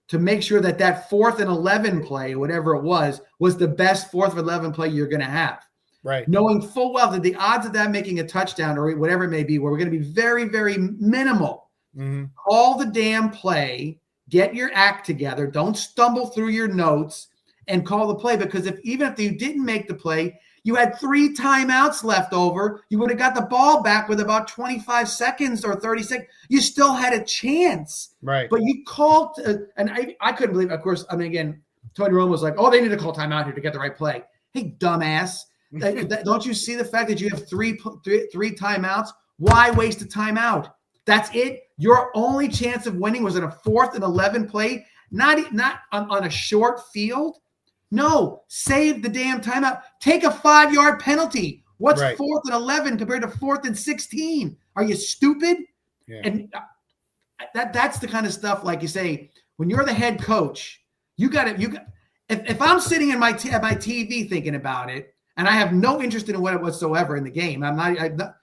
to make sure that 4th and 11 play, whatever it was the best 4th and 11 play you're going to have. Right. Knowing full well that the odds of that making a touchdown or whatever it may be, we're going to be very, very minimal. Mm-hmm. Call the damn play, get your act together, don't stumble through your notes, and call the play. Because even if you didn't make the play, you had 3 timeouts left over. You would have got the ball back with about 25 seconds or 30 seconds. You still had a chance. Right. But you called, and I couldn't believe it. Of course, I mean, again, Tony Romo was like, oh, they need to call timeout here to get the right play. Hey, dumbass. Don't you see the fact that you have three timeouts? Why waste a timeout? That's it. Your only chance of winning was in a 4th and 11 play, not on a short field. No, save the damn timeout. Take a 5-yard penalty. What's 4th and 11 compared to 4th and 16? Are you stupid? Yeah. And that's the kind of stuff, like you say, when you're the head coach, you got. If I'm sitting at my TV thinking about it, and I have no interest in it whatsoever in the game,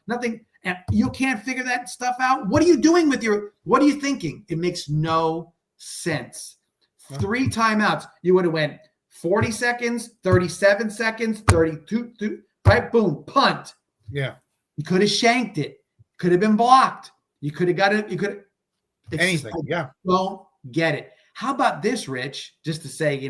nothing, and you can't figure that stuff out. What are you doing what are you thinking? It makes no sense. 3 timeouts. You would have went 40 seconds, 37 seconds, 32, right? Boom, punt. Yeah. You could have shanked it. Could have been blocked. You could have got it. You could have anything. Yeah. Don't get it. How about this, Rich? Just to say,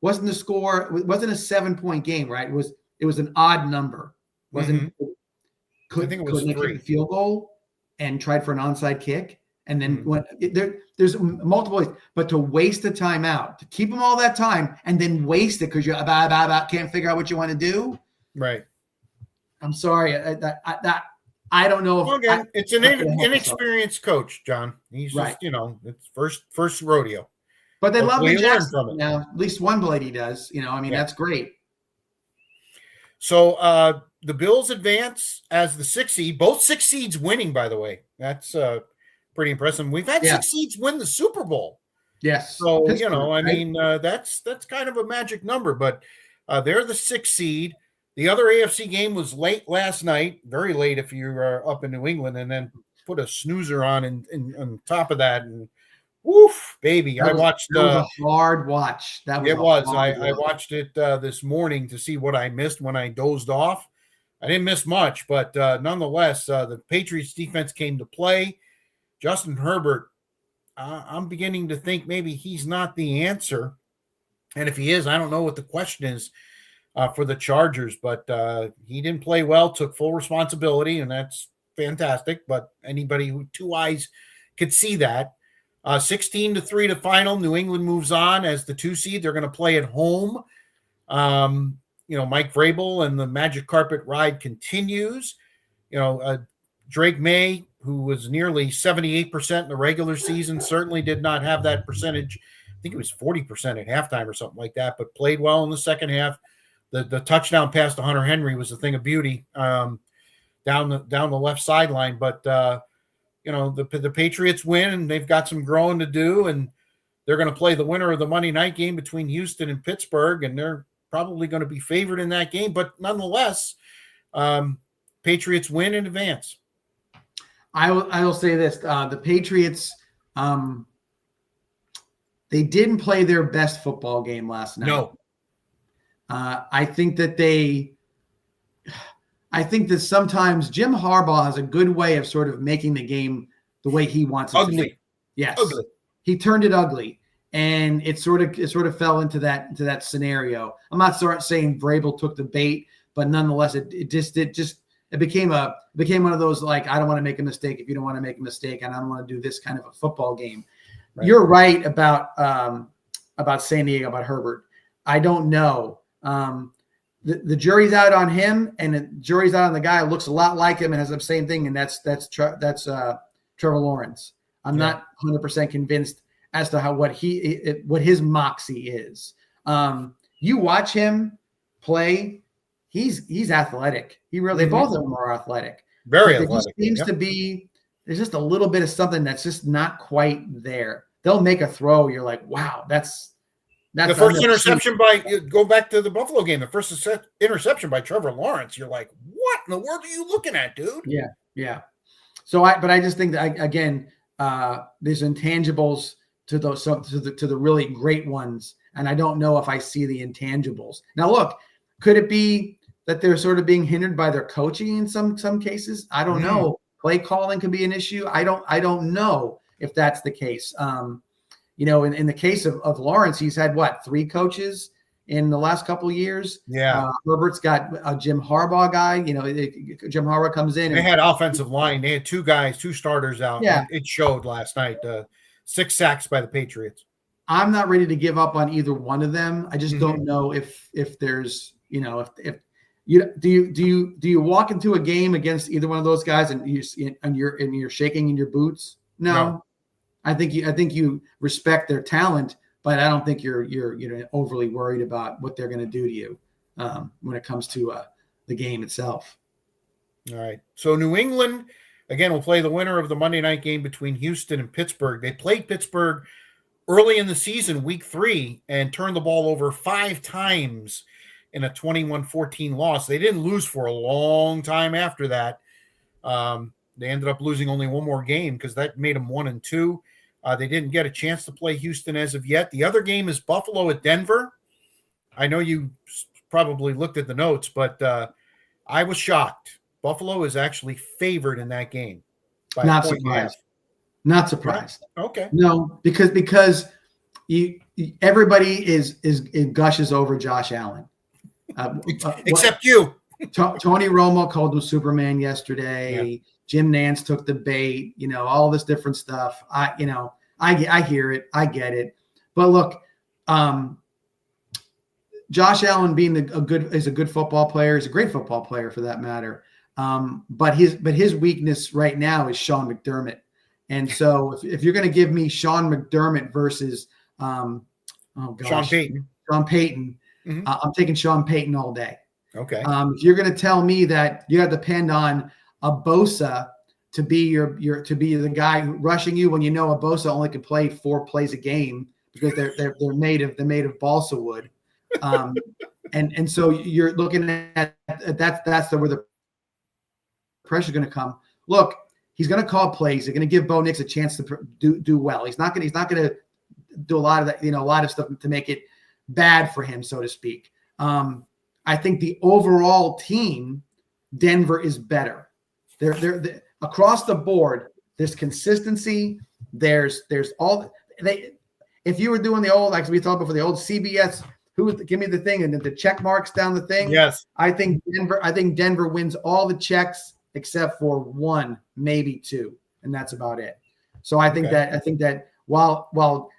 wasn't the score, it wasn't a 7-point game, right? It was an odd number. Wasn't I think it was 3. Kick the field goal and tried for an onside kick. And then there's multiple ways, but to waste the timeout, to keep them all that time and then waste it because you can't figure out what you want to do. Right. I'm sorry. I don't know. It's an inexperienced coach, John. He's just, it's first rodeo. But they love Jackson now. At least one Blady does. That's great. So the Bills advance as the 6th seed. Both 6 seeds winning, by the way. That's pretty impressive. We've had 6 seeds win the Super Bowl. Yes. So, that's kind of a magic number, but they're the 6th seed. The other AFC game was late last night, very late if you're up in New England, and then put a snoozer on top of that. And woof, baby. I watched it was a hard watch. I watched it this morning to see what I missed when I dozed off. I didn't miss much, but nonetheless, the Patriots defense came to play. Justin Herbert, I'm beginning to think maybe he's not the answer. And if he is, I don't know what the question is for the Chargers, but he didn't play well, took full responsibility, and that's fantastic. But anybody with 2 eyes could see that. 16-3 to final. New England moves on as the 2 seed. They're going to play at home Mike Vrabel and the magic carpet ride continues. Drake May, who was nearly 78% in the regular season, certainly did not have that percentage. I think it was 40% at halftime or something like that, but played well in the second half. The touchdown pass to Hunter Henry was a thing of beauty down the left sideline. But the Patriots win, and they've got some growing to do, and they're going to play the winner of the Monday night game between Houston and Pittsburgh, and they're probably going to be favored in that game. But nonetheless, Patriots win in advance. I will say this: the Patriots, they didn't play their best football game last night. No. I think that sometimes Jim Harbaugh has a good way of sort of making the game the way he wants it ugly. to be. Yes. Ugly. He turned it ugly, and it sort of fell into that scenario. I'm not saying Vrabel took the bait, but nonetheless, it became one of those, like, I don't want to make a mistake if you don't want to make a mistake, and I don't want to do this kind of a football game. Right. You're right about San Diego, about Herbert. I don't know. The jury's out on him, and the jury's out on the guy who looks a lot like him and has the same thing, and that's Trevor Lawrence. I'm not 100% convinced as to what his moxie is. You watch him play, he's athletic. They both of them are athletic. Very athletic. Just seems to be there's just a little bit of something that's just not quite there. They'll make a throw, you're like, wow, that's the first interception go back to the Buffalo game. The first interception by Trevor Lawrence. You're like, what in the world are you looking at, dude? Yeah. So I just think that there's intangibles to those to the really great ones, and I don't know if I see the intangibles. Now, look, could it be that they're sort of being hindered by their coaching in some cases? I don't know. Play calling can be an issue. I don't know if that's the case. In the case of Lawrence, he's had 3 coaches in the last couple of years. Yeah. Herbert's got a Jim Harbaugh guy. Jim Harbaugh comes in. They had offensive line. They had 2 starters out. Yeah. It showed last night. 6 sacks by the Patriots. I'm not ready to give up on either one of them. I just don't know if there's, if do you walk into a game against either one of those guys and you're shaking in your boots? No. I think you respect their talent, but I don't think you're overly worried about what they're going to do to you when it comes to the game itself. All right. So New England, again, will play the winner of the Monday night game between Houston and Pittsburgh. They played Pittsburgh early in the season, week 3, and turned the ball over 5 times in a 21-14 loss. They didn't lose for a long time after that. They ended up losing only one more game because that made them 1-2. They didn't get a chance to play Houston as of yet. The other game is Buffalo at Denver. I know you probably looked at the notes, but I was shocked. Buffalo is actually favored in that game. Not surprised. Not surprised. Okay. No, because everybody gushes over Josh Allen. Except you. Tony Romo called him Superman yesterday. Yeah. Jim Nantz took the bait. All this different stuff. I hear it. I get it. But look, Josh Allen being is a good football player. He's a great football player for that matter. But his weakness right now is Sean McDermott. And so if you're going to give me Sean McDermott versus Sean Payton, I'm taking Sean Payton all day. Okay. If you're going to tell me that you got to depend on a Bosa to be the guy rushing you when a Bosa only can play 4 plays a game because they're made of balsa wood, and so you're looking at that's where the pressure's going to come. Look, he's going to call plays. They're going to give Bo Nix a chance to do well. He's not going to do a lot of that, a lot of stuff to make it bad for him, so to speak. I think the overall team, Denver, is better. They're across the board. There's consistency. There's all they. If you were doing the old, like we talked before, the old CBS, give me the thing and the check marks down the thing. Yes, I think Denver wins all the checks except for 1, maybe 2, and that's about it. So I think that while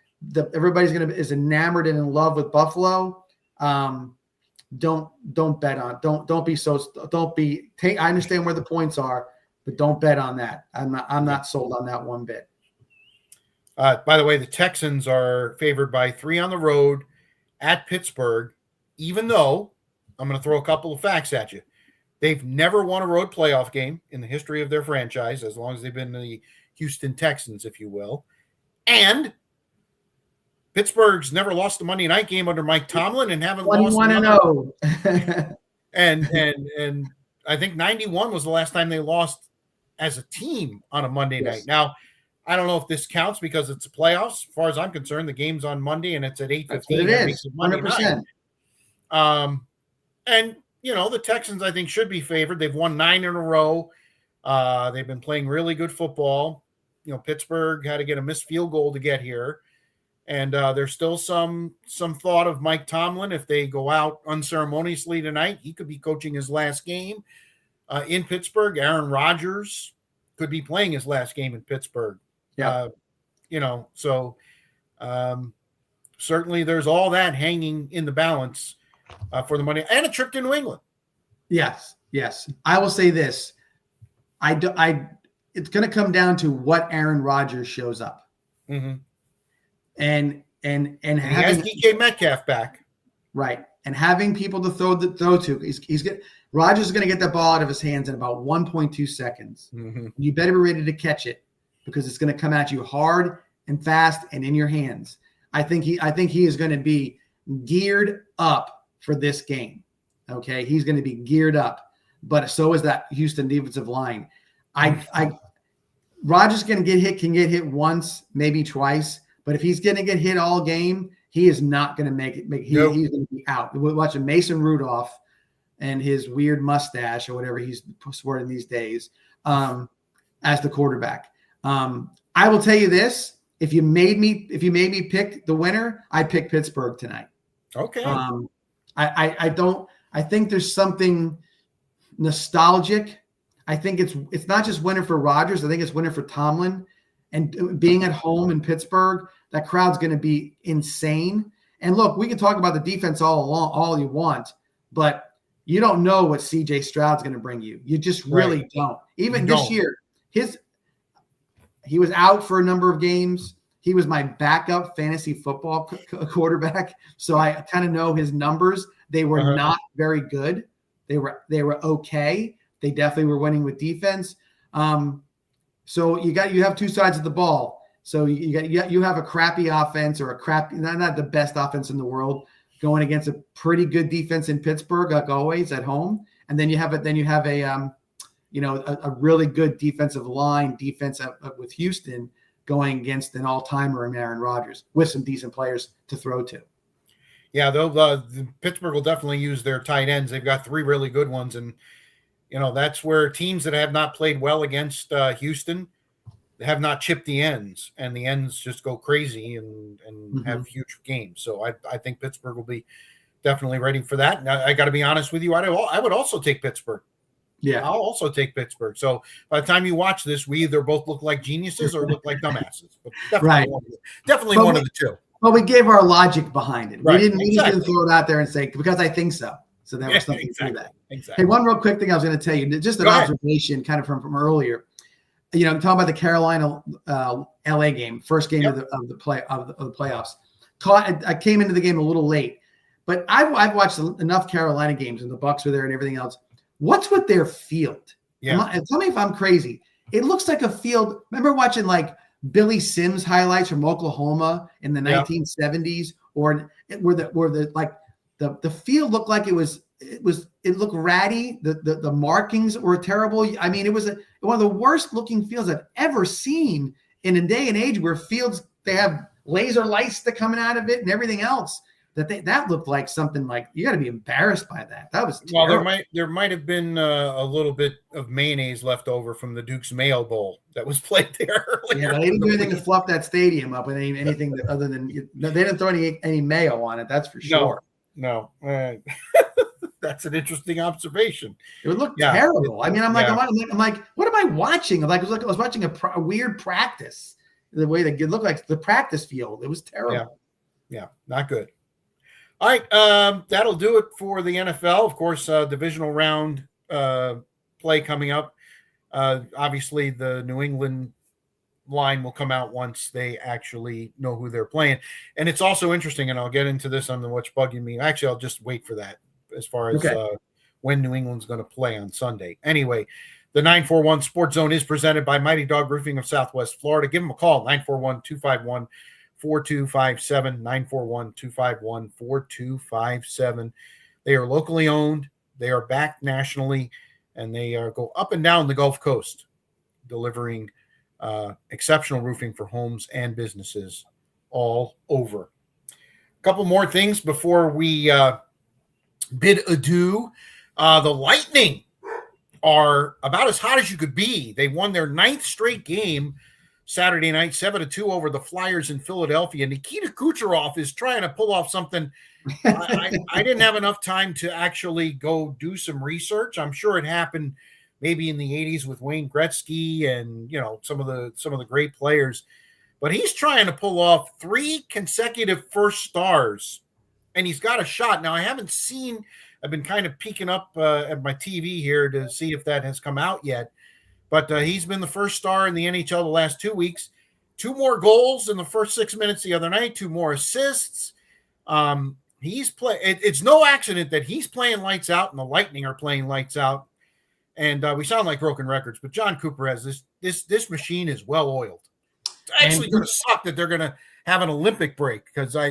everybody's is enamored and in love with Buffalo, don't bet on. Don't be. I understand where the points are, but don't bet on that. I'm not sold on that one bit. By the way, the Texans are favored by 3 on the road at Pittsburgh, even though I'm going to throw a couple of facts at you. They've never won a road playoff game in the history of their franchise, as long as they've been the Houston Texans, if you will. And Pittsburgh's never lost a Monday night game under Mike Tomlin and haven't lost 1-0. And I think 91 was the last time they lost as a team on a Monday night. Now, I don't know if this counts because it's the playoffs. As far as I'm concerned, the game's on Monday and it's at 8:15. It is 100%. And the Texans, I think, should be favored. They've won 9 in a row. They've been playing really good football. Pittsburgh had to get a missed field goal to get here. And there's still some thought of Mike Tomlin. If they go out unceremoniously tonight, he could be coaching his last game in Pittsburgh. Aaron Rodgers could be playing his last game in Pittsburgh. Yeah. So certainly there's all that hanging in the balance for the money and a trip to New England. Yes. I will say this. It's going to come down to what Aaron Rodgers shows up. Mm-hmm. And he has DK Metcalf back. Right. And having people to throw to, Rodgers is going to get that ball out of his hands in about 1.2 seconds. Mm-hmm. You better be ready to catch it because it's going to come at you hard and fast and in your hands. I think he is going to be geared up for this game. Okay. He's going to be geared up, but so is that Houston defensive line. Rodgers can get hit once, maybe twice. But if he's going to get hit all game, he is not going to make it. He's going to be out. We're watching Mason Rudolph and his weird mustache or whatever he's sporting these days as the quarterback. I will tell you this: if you made me pick the winner, I'd pick Pittsburgh tonight. Okay. I think there's something nostalgic. I think it's not just winner for Rodgers. I think it's winner for Tomlin. And being at home in Pittsburgh, that crowd's going to be insane. And look, we can talk about the defense all you want, but you don't know what CJ Stroud's going to bring you. You just really don't. Even this year, he was out for a number of games. He was my backup fantasy football quarterback, so I kind of know his numbers. They were not very good. They were okay. They definitely were winning with defense. So you have two sides of the ball. So you have a crappy offense or not the best offense in the world going against a pretty good defense in Pittsburgh, like always at home. And then you have a really good defensive line defense with Houston going against an all-timer in Aaron Rodgers with some decent players to throw to. Yeah, Pittsburgh will definitely use their tight ends. They've got 3 really good ones, and that's where teams that have not played well against Houston have not chipped the ends, and the ends just go crazy and have huge games. So I think Pittsburgh will be definitely ready for that. And I got to be honest with you, I would also take Pittsburgh. Yeah, I'll also take Pittsburgh. So by the time you watch this, we either both look like geniuses or look like dumbasses. But definitely one of the two. Well, we gave our logic behind it. Right, We didn't throw it out there and say because I think so. So that was something to that. Exactly. Hey, one real quick thing I was going to tell you, just an observation kind of from earlier. Talking about the Carolina LA game, first game of the playoffs. I came into the game a little late, but I've watched enough Carolina games and the Bucs were there and everything else. What's with their field? Yeah. Tell me if I'm crazy. It looks like a field. Remember watching like Billy Sims highlights from Oklahoma in the 1970s, or where the field looked like it looked ratty. The markings were terrible. I mean, it was one of the worst looking fields I've ever seen in a day and age where fields, they have laser lights that coming out of it and everything else. That looked like something like you got to be embarrassed by that. That was terrible. Well, there might have been a little bit of mayonnaise left over from the Duke's Mayo Bowl that was played there earlier. Yeah, they didn't do anything to fluff that stadium up with anything other than they didn't throw any mayo on it. That's for sure. No. That's an interesting observation. It would look terrible. I'm like, what am I watching? I was watching a weird practice. The way that it looked like the practice field, it was terrible. Yeah, not good. All right, that'll do it for the NFL. Of course, divisional round play coming up. Obviously, the New England line will come out once they actually know who they're playing. And it's also interesting, and I'll get into this on what's bugging me. Actually, I'll just wait for that as far as when New England's going to play on Sunday. Anyway, the 941 Sports Zone is presented by Mighty Dog Roofing of Southwest Florida. Give them a call, 941-251-4257, 941-251-4257. They are locally owned. They are backed nationally, and they go up and down the Gulf Coast, delivering exceptional roofing for homes and businesses all over. A couple more things before we bid adieu. The Lightning are about as hot as you could be. They won their 9th straight game Saturday night, 7-2 over the Flyers in Philadelphia. Nikita Kucherov is trying to pull off something. I didn't have enough time to actually go do some research. I'm sure it happened maybe in the 80s with Wayne Gretzky and, some of the great players. But he's trying to pull off 3 consecutive first stars, and he's got a shot. Now, I've been kind of peeking up at my TV here to see if that has come out yet. But he's been the first star in the NHL the last 2 weeks. 2 more goals in the first 6 minutes the other night, 2 more assists. It's no accident that he's playing lights out and the Lightning are playing lights out. And we sound like broken records, but John Cooper has this machine is well oiled. It's actually going to suck that they're going to have an Olympic break, because I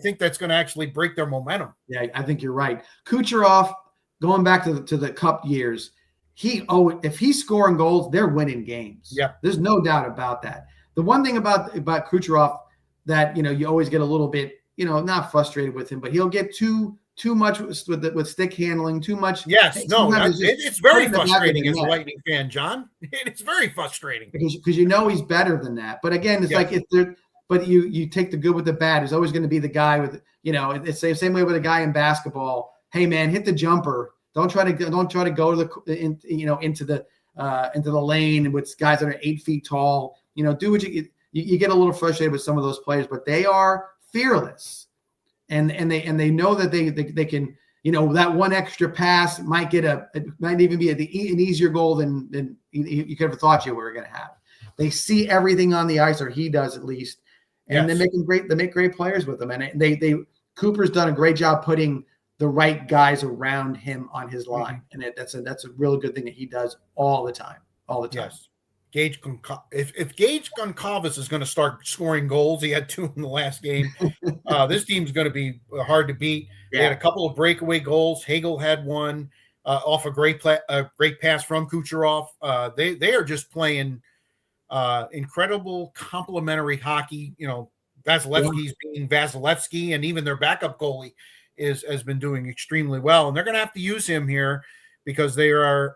think that's going to actually break their momentum. Yeah, I think you're right. Kucherov, going back to the Cup years, if he's scoring goals, they're winning games. Yeah, there's no doubt about that. The one thing about Kucherov that you always get a little bit not frustrated with him, but he'll get too much with stick handling, too much. Yes, it's very frustrating as a Lightning fan, John. It's very frustrating because he's better than that. But again, it's like but you take the good with the bad. There's always going to be the guy with it's the same way with a guy in basketball. Hey man, hit the jumper. Don't try to go to into the lane with guys that are 8 feet tall. Do what you get a little frustrated with some of those players, but they are fearless. And they know that they can, that one extra pass might even be an easier goal than you could have thought you were going to have. They see everything on the ice, or he does at least, and they make great players with them. And Cooper's done a great job putting the right guys around him on his line, and that's a really good thing that he does all the time. Yes. If Gage Goncalves is going to start scoring goals, he had 2 in the last game. This team's going to be hard to beat. They had a couple of breakaway goals. Hagel had one off a great pass from Kucherov. They are just playing incredible complementary hockey. Vasilevsky's being Vasilevsky, and even their backup goalie has been doing extremely well. And they're going to have to use him here because they're a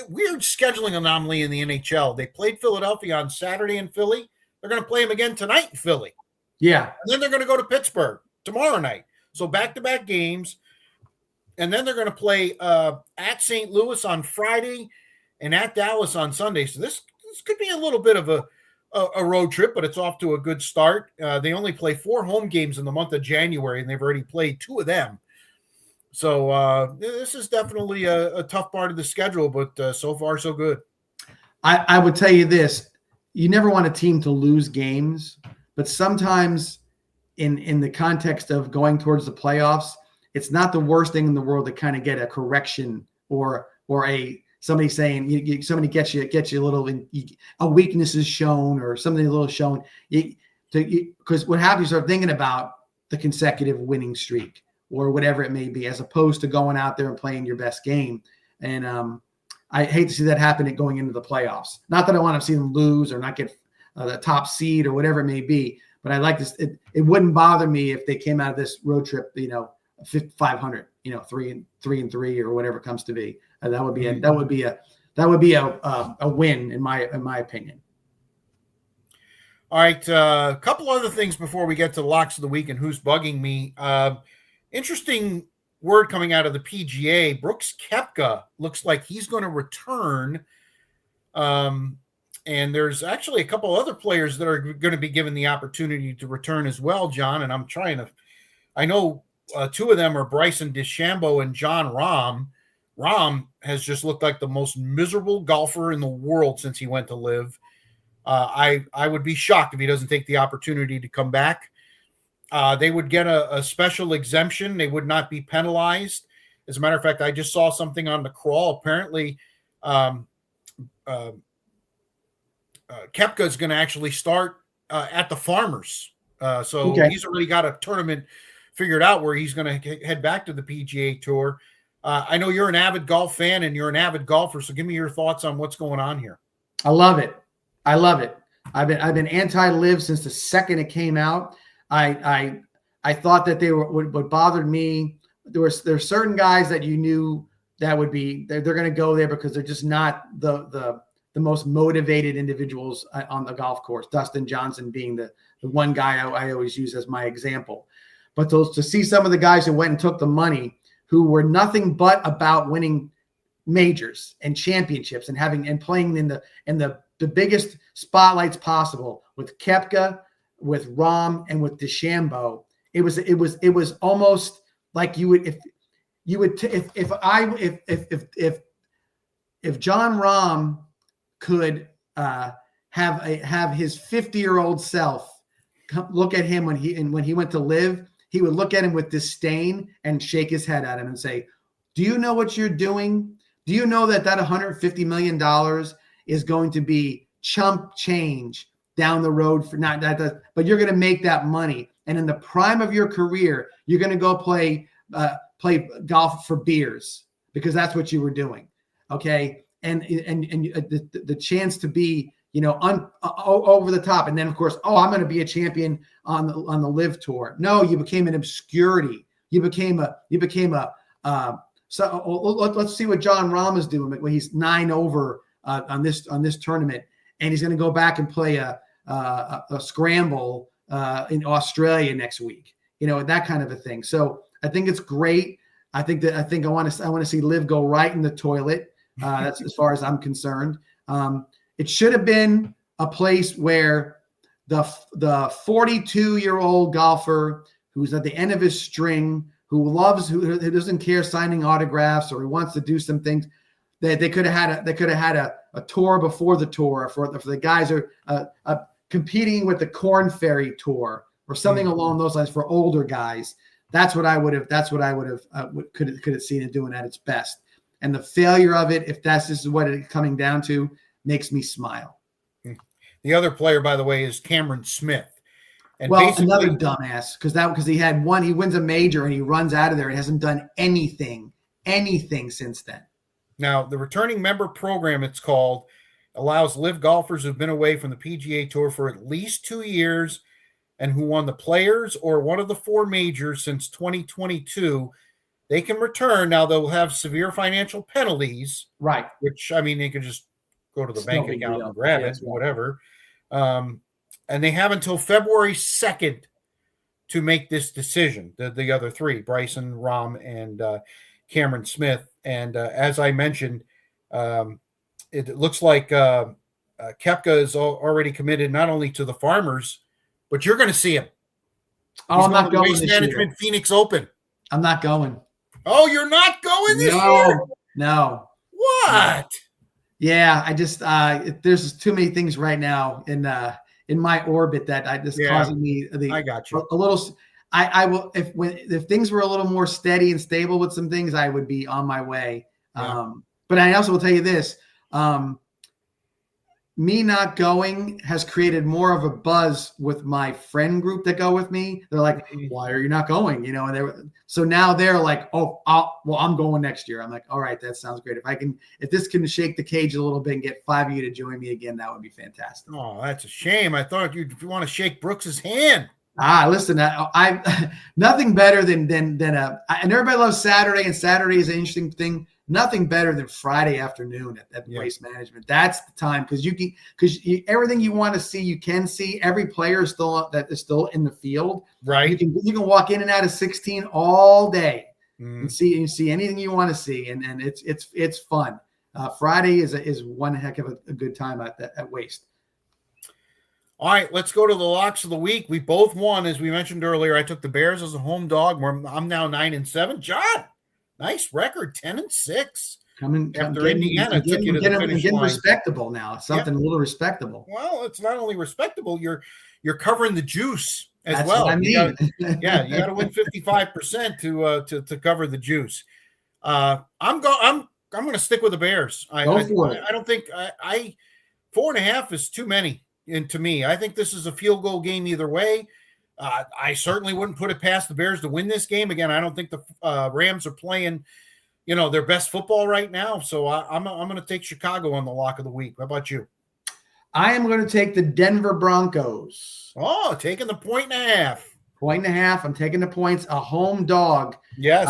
weird scheduling anomaly in the NHL. They played Philadelphia on Saturday in Philly. They're going to play him again tonight in Philly. Yeah. And then they're going to go to Pittsburgh tomorrow night. So back-to-back games. And then they're going to play at St. Louis on Friday and at Dallas on Sunday. So this could be a little bit of a road trip, but it's off to a good start. They only play 4 home games in the month of January, and they've already played 2 of them. So this is definitely a tough part of the schedule, but so far so good. I would tell you this. You never want a team to lose games, but sometimes in the context of going towards the playoffs, it's not the worst thing in the world to kind of get a correction or somebody saying somebody gets you a little a weakness is shown or something a little shown. Because what happens, you start thinking about the consecutive winning streak or whatever it may be, as opposed to going out there and playing your best game. And I hate to see that happen going into the playoffs. Not that I want to see them lose or not get the top seed or whatever it may be, but I like this. It wouldn't bother me if they came out of this road trip, 500, 3-3 or whatever it comes to be. That would be a win in my opinion. All right, a couple other things before we get to the locks of the week and who's bugging me. Interesting word coming out of the PGA. Brooks Koepka looks like he's going to return. And there's actually a couple other players that are going to be given the opportunity to return as well, John. And I know Two of them are Bryson DeChambeau and Jon Rahm. Rahm has just looked like the most miserable golfer in the world since he went to live. I would be shocked if he doesn't take the opportunity to come back. They would get a special exemption. They would not be penalized. As a matter of fact, I just saw something on the crawl. Apparently, Koepka is going to actually start at the Farmers. So he's already got a tournament figured out where he's going to head back to the PGA Tour. I know you're an avid golf fan and you're an avid golfer, so give me your thoughts on what's going on here. I love it. I love it. I've been anti-live since the second it came out. I thought that they were what bothered me. There's certain guys that you knew that would be they're going to go there because they're just not the most motivated individuals on the golf course. Dustin Johnson being the one guy I always use as my example. But to see some of the guys who went and took the money, who were nothing but about winning majors and championships and playing in the biggest spotlights possible with Koepka, with Rahm, and with DeChambeau, it was almost like if Jon Rahm could have his 50-year-old self look at him when he went to live, he would look at him with disdain and shake his head at him and say, "Do you know what you're doing? Do you know that $150 million is going to be chump change down the road for not that, but you're going to make that money. And in the prime of your career, you're going to go play golf for beers because that's what you were doing." Okay. And the chance to be, over the top. And then of course, I'm going to be a champion on the Live Tour. No, you became an obscurity. Let's see what Jon Rahm is doing when he's 9 over on this tournament. And he's going to go back and play a scramble in Australia next week, that kind of a thing. So I think it's great. I want to see Liv go right in the toilet. That's as far as I'm concerned. It should have been a place where the 42-year-old golfer who's at the end of his string, who doesn't care signing autographs or he wants to do some things, they could have had a tour before the tour for the guys who are competing with the Corn Ferry Tour or something along those lines for older guys. That's what I would have could have seen it doing at its best. And the failure of it, if this is what it's coming down to, makes me smile. The other player, by the way, is Cameron Smith. And another dumbass because he wins a major and he runs out of there and hasn't done anything since then. Now, the returning member program, it's called, allows live golfers who've been away from the PGA Tour for at least 2 years and who won the Players or one of the 4 majors since 2022. They can return. Now, they'll have severe financial penalties. Right. Which, they can just go to the bank account and grab it, whatever. And they have until February 2nd to make this decision, the other 3, Bryson, Rahm, and Cameron Smith. And as I mentioned, it looks like Koepka is already committed not only to the Farmers, but you're going to see him. I'm not going Waste Management year. Phoenix Open. I'm not going. Oh, you're not going this year? No. What? Yeah, I just there's too many things right now in my orbit that causing me I got you. a little. I will if things were a little more steady and stable with some things, I would be on my way. Yeah. But I also will tell you this: me not going has created more of a buzz with my friend group that go with me. They're like, "Why are you not going?" So now they're like, "Oh, I'm going next year." I'm like, "All right, that sounds great. If this can shake the cage a little bit and get 5 of you to join me again, that would be fantastic." Oh, that's a shame. I thought you want to shake Brooks's hand. Listen, I nothing better than and everybody loves Saturday, and Saturday is an interesting thing. Nothing better than Friday afternoon at Waste Management. That's the time because everything you want to see, you can see. Every player is still in the field. Right. You can walk in and out of 16 all day and see anything you want to see, and it's fun. Friday is one heck of a good time at Waste. All right, let's go to the locks of the week. We both won, as we mentioned earlier. I took the Bears as a home dog. I'm now 9-7. John, nice record, 10-6. After Indiana took you to the finish line. Respectable now. Something a little respectable. Well, it's not only respectable. You're covering the juice as That's well. What I mean. You got to win 55% to cover the juice. I'm going to stick with the Bears. I don't think 4.5 is too many. And to me, I think this is a field goal game either way. I certainly wouldn't put it past the Bears to win this game. Again, I don't think the Rams are playing, their best football right now. So I'm going to take Chicago on the lock of the week. How about you? I am going to take the Denver Broncos. Oh, taking the 1.5. 1.5. I'm taking the points. A home dog. Yes.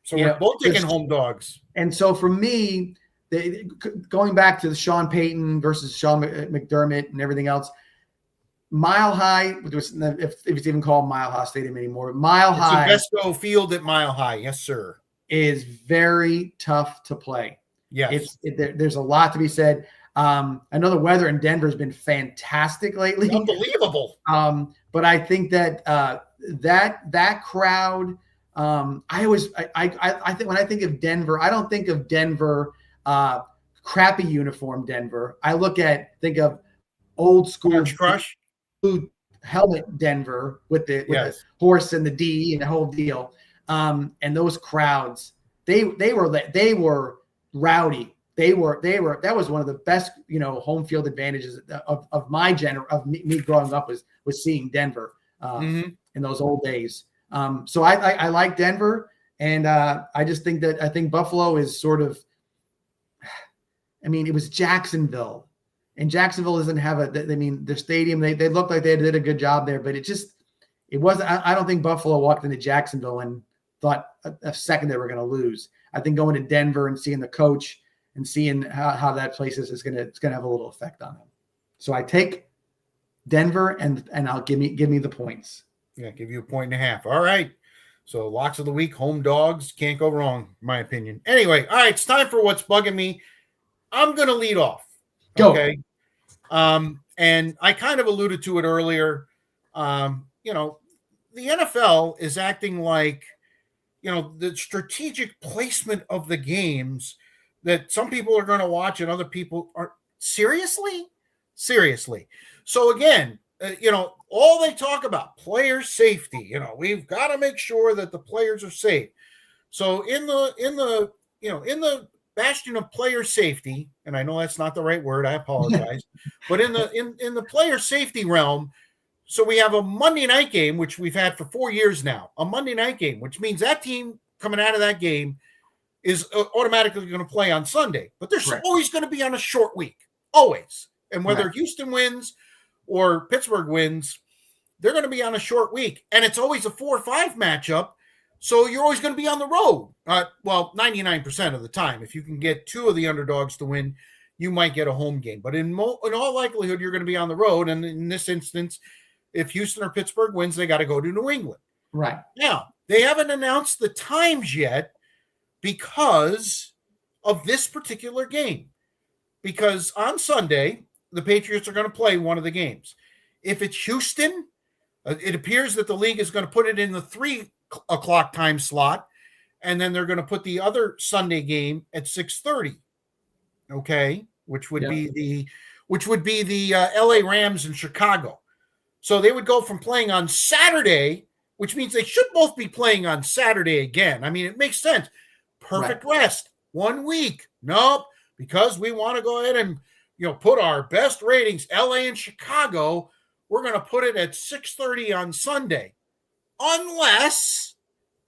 So we're both taking home dogs. And so for me, going back to the Sean Payton versus Sean McDermott and everything else, Mile High, if it's even called Mile High Stadium anymore, Mile High. It's the Vesco Field at Mile High. Yes, sir. Is very tough to play. Yes. There's a lot to be said. I know the weather in Denver has been fantastic lately. Unbelievable. But I think that that crowd, I think when I think of Denver, I don't think of Denver, crappy uniform Denver. I think of old school crush helmet Denver with the horse and the D and the whole deal. And those crowds, they were rowdy. That was one of the best, home field advantages of me growing up was seeing Denver in those old days. So I like Denver, and I just think I think Buffalo is sort of, it was Jacksonville, and Jacksonville doesn't have their stadium, they looked like they did a good job there, but it wasn't. I don't think Buffalo walked into Jacksonville and thought a second they were going to lose. I think going to Denver and seeing the coach and seeing how that place is going to have a little effect on them. So I take Denver and I'll give me the points. Yeah, give you 1.5. All right. So locks of the week, home dogs, can't go wrong, in my opinion. Anyway, all right, it's time for what's bugging me. I'm going to lead off. Go. Okay. And I kind of alluded to it earlier. The NFL is acting like, the strategic placement of the games that some people are going to watch and other people are seriously. So again, all they talk about player safety, we've got to make sure that the players are safe. So in the bastion of player safety, and I know that's not the right word, I apologize, but in the player safety realm, so we have a Monday night game, which we've had for 4 years now, a Monday night game, which means that team coming out of that game is automatically going to play on Sunday, but they're always going to be on a short week, always. And whether Houston wins or Pittsburgh wins, they're going to be on a short week, and it's always a 4-5 matchup. So you're always going to be on the road. 99% of the time. If you can get two of the underdogs to win, you might get a home game. But in all likelihood, you're going to be on the road. And in this instance, if Houston or Pittsburgh wins, they got to go to New England. Right. Now, they haven't announced the times yet because of this particular game. Because on Sunday, the Patriots are going to play one of the games. If it's Houston, it appears that the league is going to put it in the 3 o'clock time slot, and then they're going to put the other Sunday game at 6:30. Okay, which would be the LA Rams in Chicago. So they would go from playing on Saturday, which means they should both be playing on Saturday again. It makes sense. Perfect rest, 1 week. Nope, because we want to go ahead and put our best ratings, LA and Chicago, we're going to put it at 6:30 on Sunday. Unless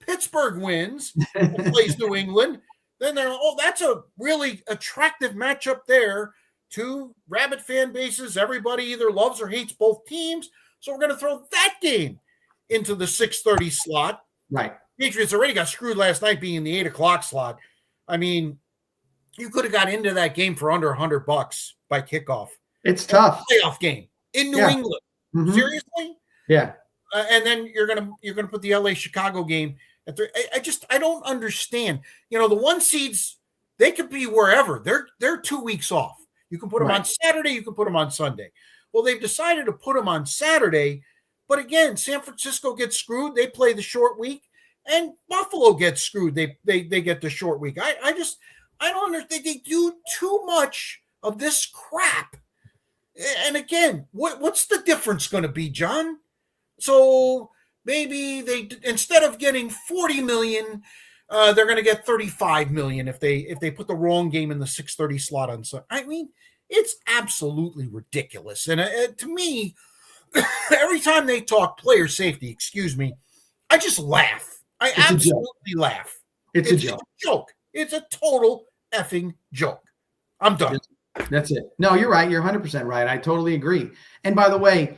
Pittsburgh wins and plays New England, then that's a really attractive matchup there. Two rabid fan bases. Everybody either loves or hates both teams. So we're going to throw that game into the 6:30 slot. Right. Patriots already got screwed last night being in the 8 o'clock slot. You could have got into that game for under $100 by kickoff. It's tough. Playoff game in New England. Mm-hmm. Seriously? Yeah. And then you're gonna put the LA Chicago game at 3. I don't understand. The 1 seeds, they could be wherever. They're 2 weeks off. You can put them on Saturday. You can put them on Sunday. Well, they've decided to put him on Saturday. But again, San Francisco gets screwed. They play the short week. And Buffalo gets screwed. They get the short week. I don't understand. They do too much of this crap. And again, what's the difference going to be, John? So maybe they, instead of getting 40 million, they're going to get 35 million if they put the wrong game in the 6:30 slot on Sunday. I mean, it's absolutely ridiculous. And to me, every time they talk player safety, excuse me, I just laugh. I absolutely laugh. It's a joke. A joke. It's a total effing joke. I'm done. That's it. No, you're right. You're 100% right. I totally agree. And by the way,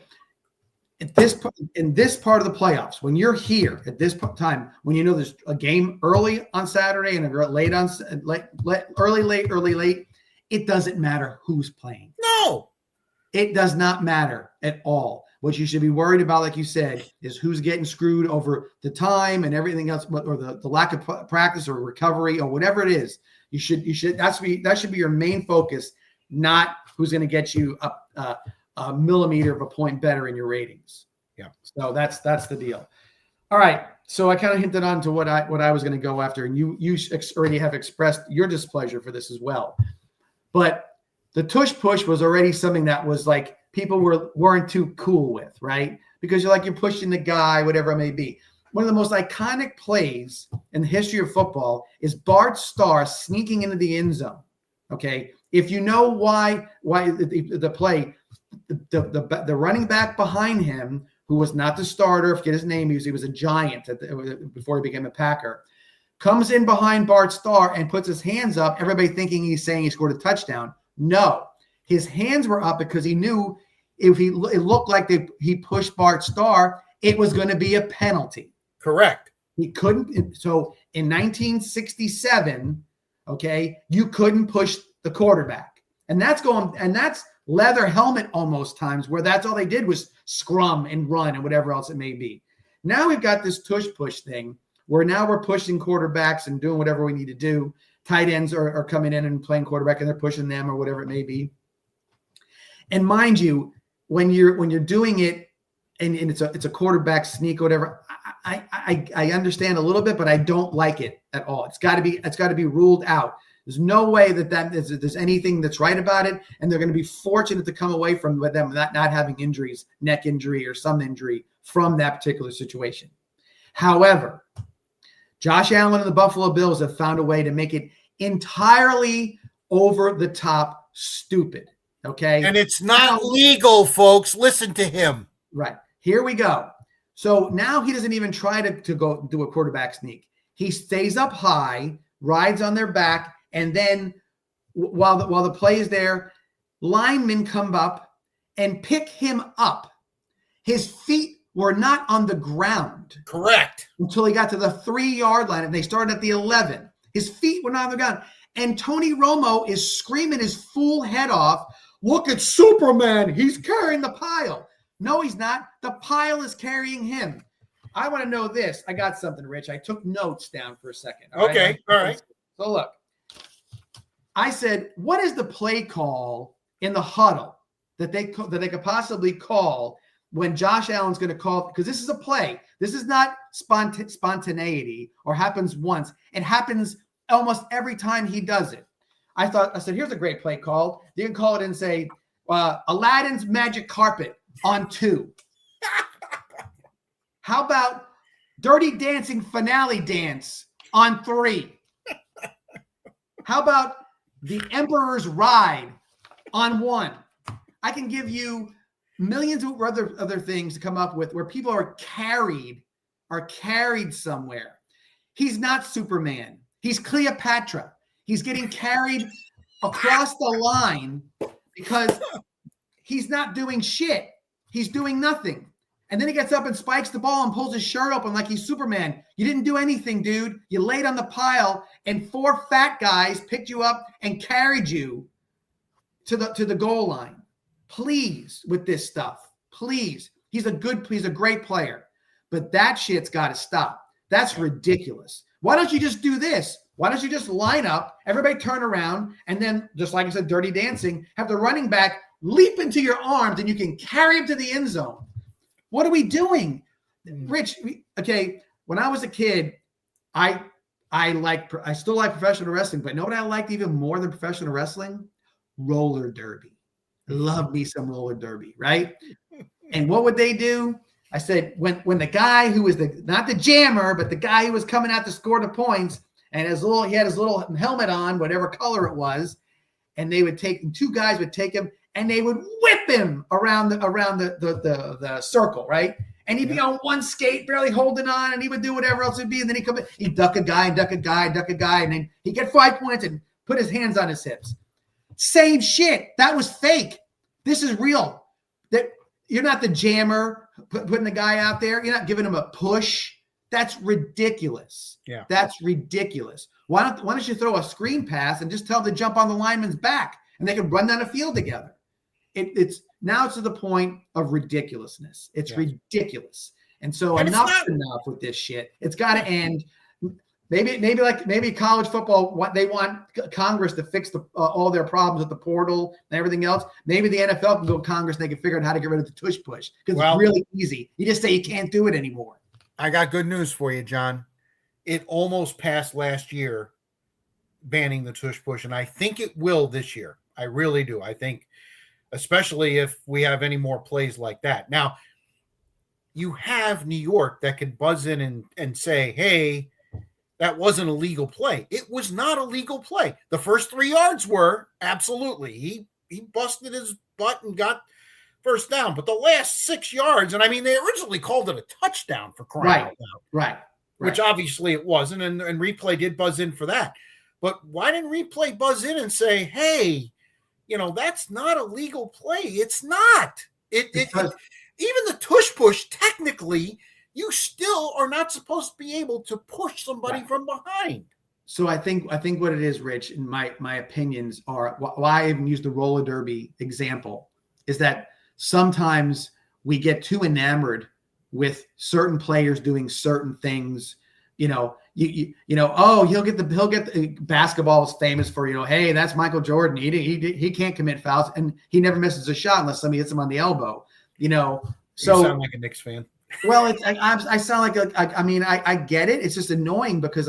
in this part of the playoffs, when you're here at this time, when you know there's a game early on Saturday and a late on early late, it doesn't matter who's playing. No, it does not matter at all. What you should be worried about, like you said, is who's getting screwed over the time and everything else, or the lack of practice or recovery or whatever it is. You should that should be your main focus, not who's going to get you up a millimeter of a point better in your ratings. Yeah. So that's the deal. All right. So I kind of hinted on to what I was going to go after, and you already have expressed your displeasure for this as well. But the tush push was already something that was like people weren't too cool with, right? Because you're pushing the guy, whatever it may be. One of the most iconic plays in the history of football is Bart Starr sneaking into the end zone. Okay, if you know why the play, the running back behind him, who was not the starter, forget his name, he was a Giant before he became a Packer, comes in behind Bart Starr and puts his hands up, everybody thinking he's saying he scored a touchdown. No, his hands were up because he knew if it looked like he pushed Bart Starr, it was going to be a penalty. Correct. He couldn't. So in 1967, okay, you couldn't push the quarterback, and that's leather helmet almost times where that's all they did was scrum and run and whatever else it may be. Now we've got this tush push thing where now we're pushing quarterbacks and doing whatever we need to do. Tight ends are coming in and playing quarterback and they're pushing them or whatever it may be. And mind you, when you're doing it and it's a quarterback sneak or whatever, I understand a little bit, but I don't like it at all. It's got to be ruled out. There's no way there's anything that's right about it, and they're going to be fortunate to come away from them not having injuries, neck injury or some injury from that particular situation. However, Josh Allen and the Buffalo Bills have found a way to make it entirely over the top stupid. Okay. And it's not legal, folks. Listen to him. Right. Here we go. So now he doesn't even try to go do a quarterback sneak. He stays up high, rides on their back, and then while the play is there, linemen come up and pick him up. His feet were not on the ground. Correct. Until he got to the 3-yard line, and they started at the 11. His feet were not on the ground. And Tony Romo is screaming his fool head off, "Look at Superman. He's carrying the pile." No, he's not. The pile is carrying him. I want to know this. I got something, Rich. I took notes down for a second. Okay. All right. So look, I said, what is the play call in the huddle that they could possibly call when Josh Allen's going to call? Because this is a play. This is not spontaneity or happens once. It happens almost every time he does it. I said, here's a great play call. You can call it and say, Aladdin's magic carpet on 2. How about Dirty Dancing finale dance on 3? How about the Emperor's Ride on 1? I can give you millions of other things to come up with where people are carried somewhere. He's not Superman. He's Cleopatra. He's getting carried across the line because he's not doing shit. He's doing nothing. And then he gets up and spikes the ball and pulls his shirt open like he's Superman. You didn't do anything, dude. You laid on the pile and 4 fat guys picked you up and carried you to the goal line. Please, with this stuff. Please. He's a great player. But that shit's got to stop. That's ridiculous. Why don't you just do this? Why don't you just line up, everybody turn around, and then, just like I said, Dirty Dancing, have the running back leap into your arms and you can carry him to the end zone. What are we doing? Rich, okay, when I was a kid, I still like professional wrestling, but you know what I liked even more than professional wrestling? Roller derby. Love me some roller derby, right? And what would they do? I said, when the guy who was not the jammer, but the guy who was coming out to score the points, and he had his little helmet on, whatever color it was, and they would take, 2 guys would take him and they would whip him around the circle, right? And he'd be on one skate, barely holding on, and he would do whatever else it'd be. And then he'd duck a guy, and then he'd get 5 points and put his hands on his hips. Same shit. That was fake. This is real. That you're not the jammer putting the guy out there. You're not giving him a push. That's ridiculous. Yeah. That's ridiculous. Why don't you throw a screen pass and just tell them to jump on the lineman's back and they can run down the field together? It's now to the point of ridiculousness. It's ridiculous. And so enough's enough with this shit. It's got to end. Maybe college football, they want Congress to fix all their problems with the portal and everything else. Maybe the NFL can go to Congress and they can figure out how to get rid of the tush push because it's really easy. You just say you can't do it anymore. I got good news for you, John. It almost passed last year, banning the tush push, and I think it will this year. I really do. I think, especially if we have any more plays like that. Now, you have New York that could buzz in and say, hey, that wasn't a legal play. It was not a legal play. The first 3 yards were, absolutely. He busted his butt and got first down. But the last 6 yards, and I mean, they originally called it a touchdown for crying out loud. Right. Which obviously it wasn't, and replay did buzz in for that. But why didn't replay buzz in and say, hey, that's not a legal play? It's not. Even the tush push, technically, you still are not supposed to be able to push somebody from behind. So I think what it is, Rich, and my opinions are why I even use the roller derby example is that sometimes we get too enamored with certain players doing certain things. He'll get the basketball is famous for, hey, that's Michael Jordan. He can't commit fouls and he never misses a shot unless somebody hits him on the elbow. So you sound like a Knicks fan. Well, I sound like I get it. It's just annoying because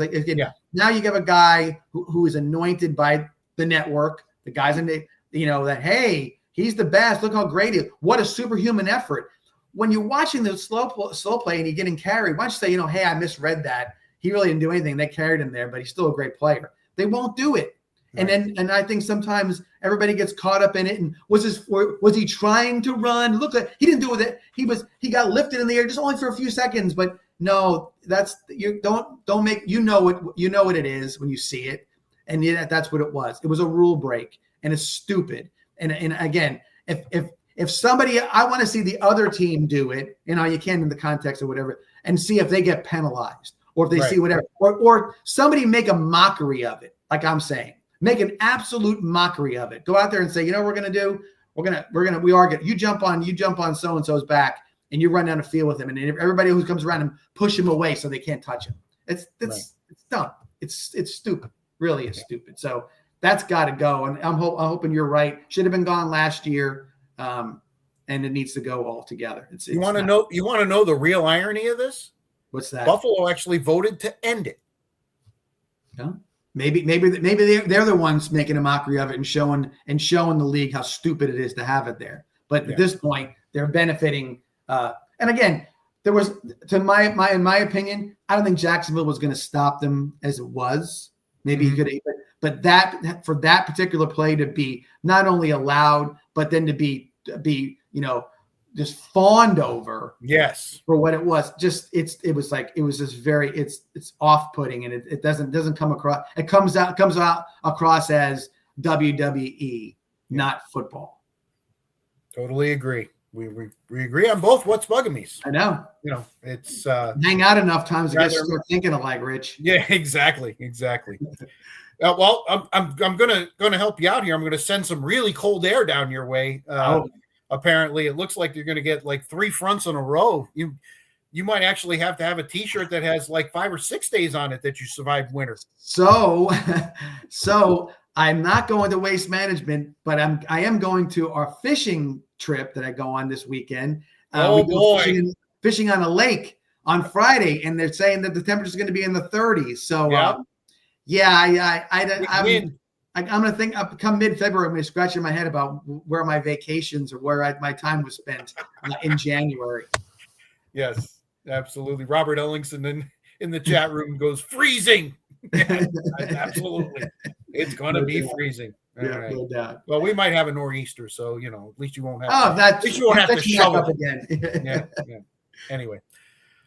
now you have a guy who is anointed by the network. The guys in that, hey, he's the best. Look how great he is. What a superhuman effort. When you're watching the slow play and he's getting carried, why don't you say, hey, I misread that. He really didn't do anything. They carried him there, but he's still a great player. They won't do it. Right. And I think sometimes everybody gets caught up in it. And was he trying to run? Look, he didn't do it. He got lifted in the air just only for a few seconds. But no, don't make what it is when you see it. And that's what it was. It was a rule break, and it's stupid. And again, if somebody, I want to see the other team do it. You can in the context of whatever, and see if they get penalized or if they see whatever, or somebody make a mockery of it, like I'm saying. Make an absolute mockery of it. Go out there and say, we're going to do, you jump on so-and-so's back and you run down the field with him. And everybody who comes around him, push him away so they can't touch him. It's dumb. It's stupid. Really is stupid. So that's got to go. And I'm hoping you're right. Should have been gone last year. And it needs to go all together. You want to know the real irony of this? What's that? Buffalo actually voted to end it. Yeah. Maybe they're the ones making a mockery of it and showing the league how stupid it is to have it there. But at this point, they're benefiting. And again, there was, in my opinion, I don't think Jacksonville was going to stop them as it was. Maybe he could, but that for that particular play to be not only allowed, but then to be just fawned over. Yes. For what it was. It was just very, it's off-putting, and it doesn't come across. It comes out across as WWE, not football. Totally agree. We agree on both what's bugging me. I know. It's hang out enough times to start thinking alike, Rich. Yeah, exactly. Well, I'm gonna help you out here. I'm gonna send some really cold air down your way. Apparently, it looks like you're gonna get like 3 fronts in a row. You might actually have to have a T-shirt that has like 5 or 6 days on it that you survived winter. So I'm not going to Waste Management, but I am going to our fishing trip that I go on this weekend. Oh, boy. Fishing on a lake on Friday, and they're saying that the temperature is going to be in the 30s. So, I'm going to think come mid-February, I'm going to scratch in my head about where my vacations or where my time was spent in January. Yes, absolutely. Robert Ellingson in the chat room goes, freezing. Yeah, absolutely. It's going to be freezing. All right. No doubt. Well, we might have a nor'easter, so, at least you won't have at least you won't have to shovel again. Yeah. Anyway.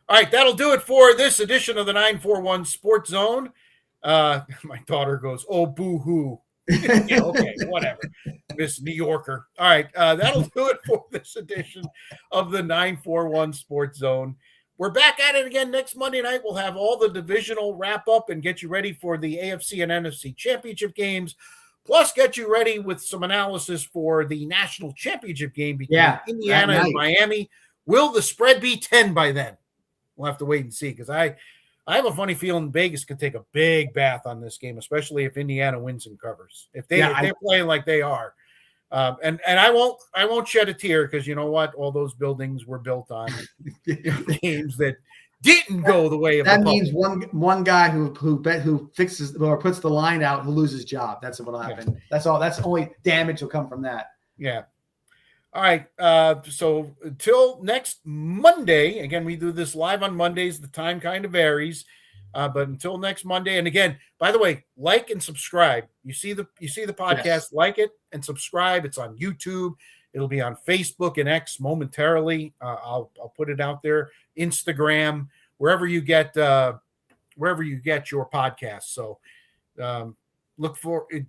All right, that'll do it for this edition of the 941 Sports Zone. My daughter goes, oh, boo-hoo. Okay, whatever. Miss New Yorker. All right, that'll do it for this edition of the 941 Sports Zone. We're back at it again next Monday night. We'll have all the divisional wrap up and get you ready for the AFC and NFC championship games, plus get you ready with some analysis for the national championship game between Indiana and Miami. Will the spread be 10 by then? We'll have to wait and see, because I have a funny feeling Vegas could take a big bath on this game, especially if Indiana wins and covers. If they're playing like they are, and I won't shed a tear, because you know what? All those buildings were built on games that didn't go the way of that the means one guy who fixes or puts the line out who loses his job. That's what will happen. Yeah. That's all. That's only damage will come from that. Yeah. All right. So until next Monday, again, we do this live on Mondays. The time kind of varies, but until next Monday. And again, by the way, like and subscribe. You see the podcast, yes. Like it and subscribe. It's on YouTube. It'll be on Facebook and X momentarily. I'll put it out there. Instagram, wherever you get your podcast. So look for it.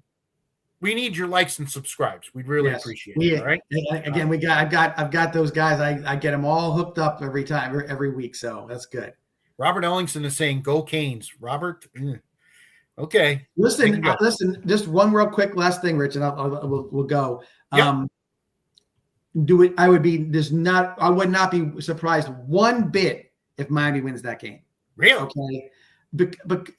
We need your likes and subscribes. We'd really appreciate it. All right. Again, I've got those guys. I get them all hooked up every week. So that's good. Robert Ellingson is saying, "Go Canes." Robert. Okay. Listen. Just one real quick last thing, Rich, and we'll go. Yep. I would not be surprised one bit if Miami wins that game. Really? Okay.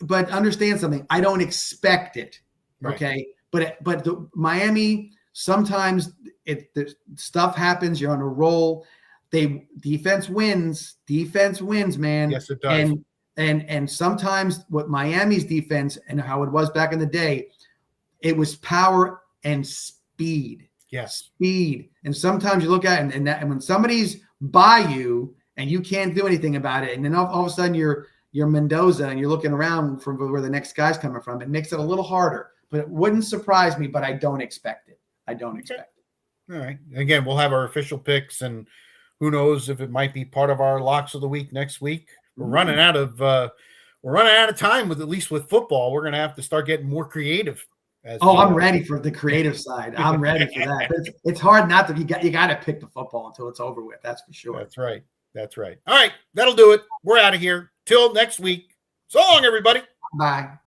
But understand something. I don't expect it. Right. Okay. But the Miami, sometimes the stuff happens. You're on a roll. Defense wins, man. Yes, it does. And sometimes what Miami's defense and how it was back in the day, it was power and speed. Yes, speed. And sometimes you look at it, and when somebody's by you and you can't do anything about it, and then all of a sudden you're Mendoza and you're looking around from where the next guy's coming from, it makes it a little harder. But it wouldn't surprise me, but I don't expect it. All right. Again, we'll have our official picks, and who knows if it might be part of our locks of the week next week. We're running out of time with football. We're going to have to start getting more creative. I'm ready for the creative side. I'm ready for that. But it's hard not to. You got to pick the football until it's over with. That's for sure. That's right. All right. That'll do it. We're out of here. Till next week. So long, everybody. Bye.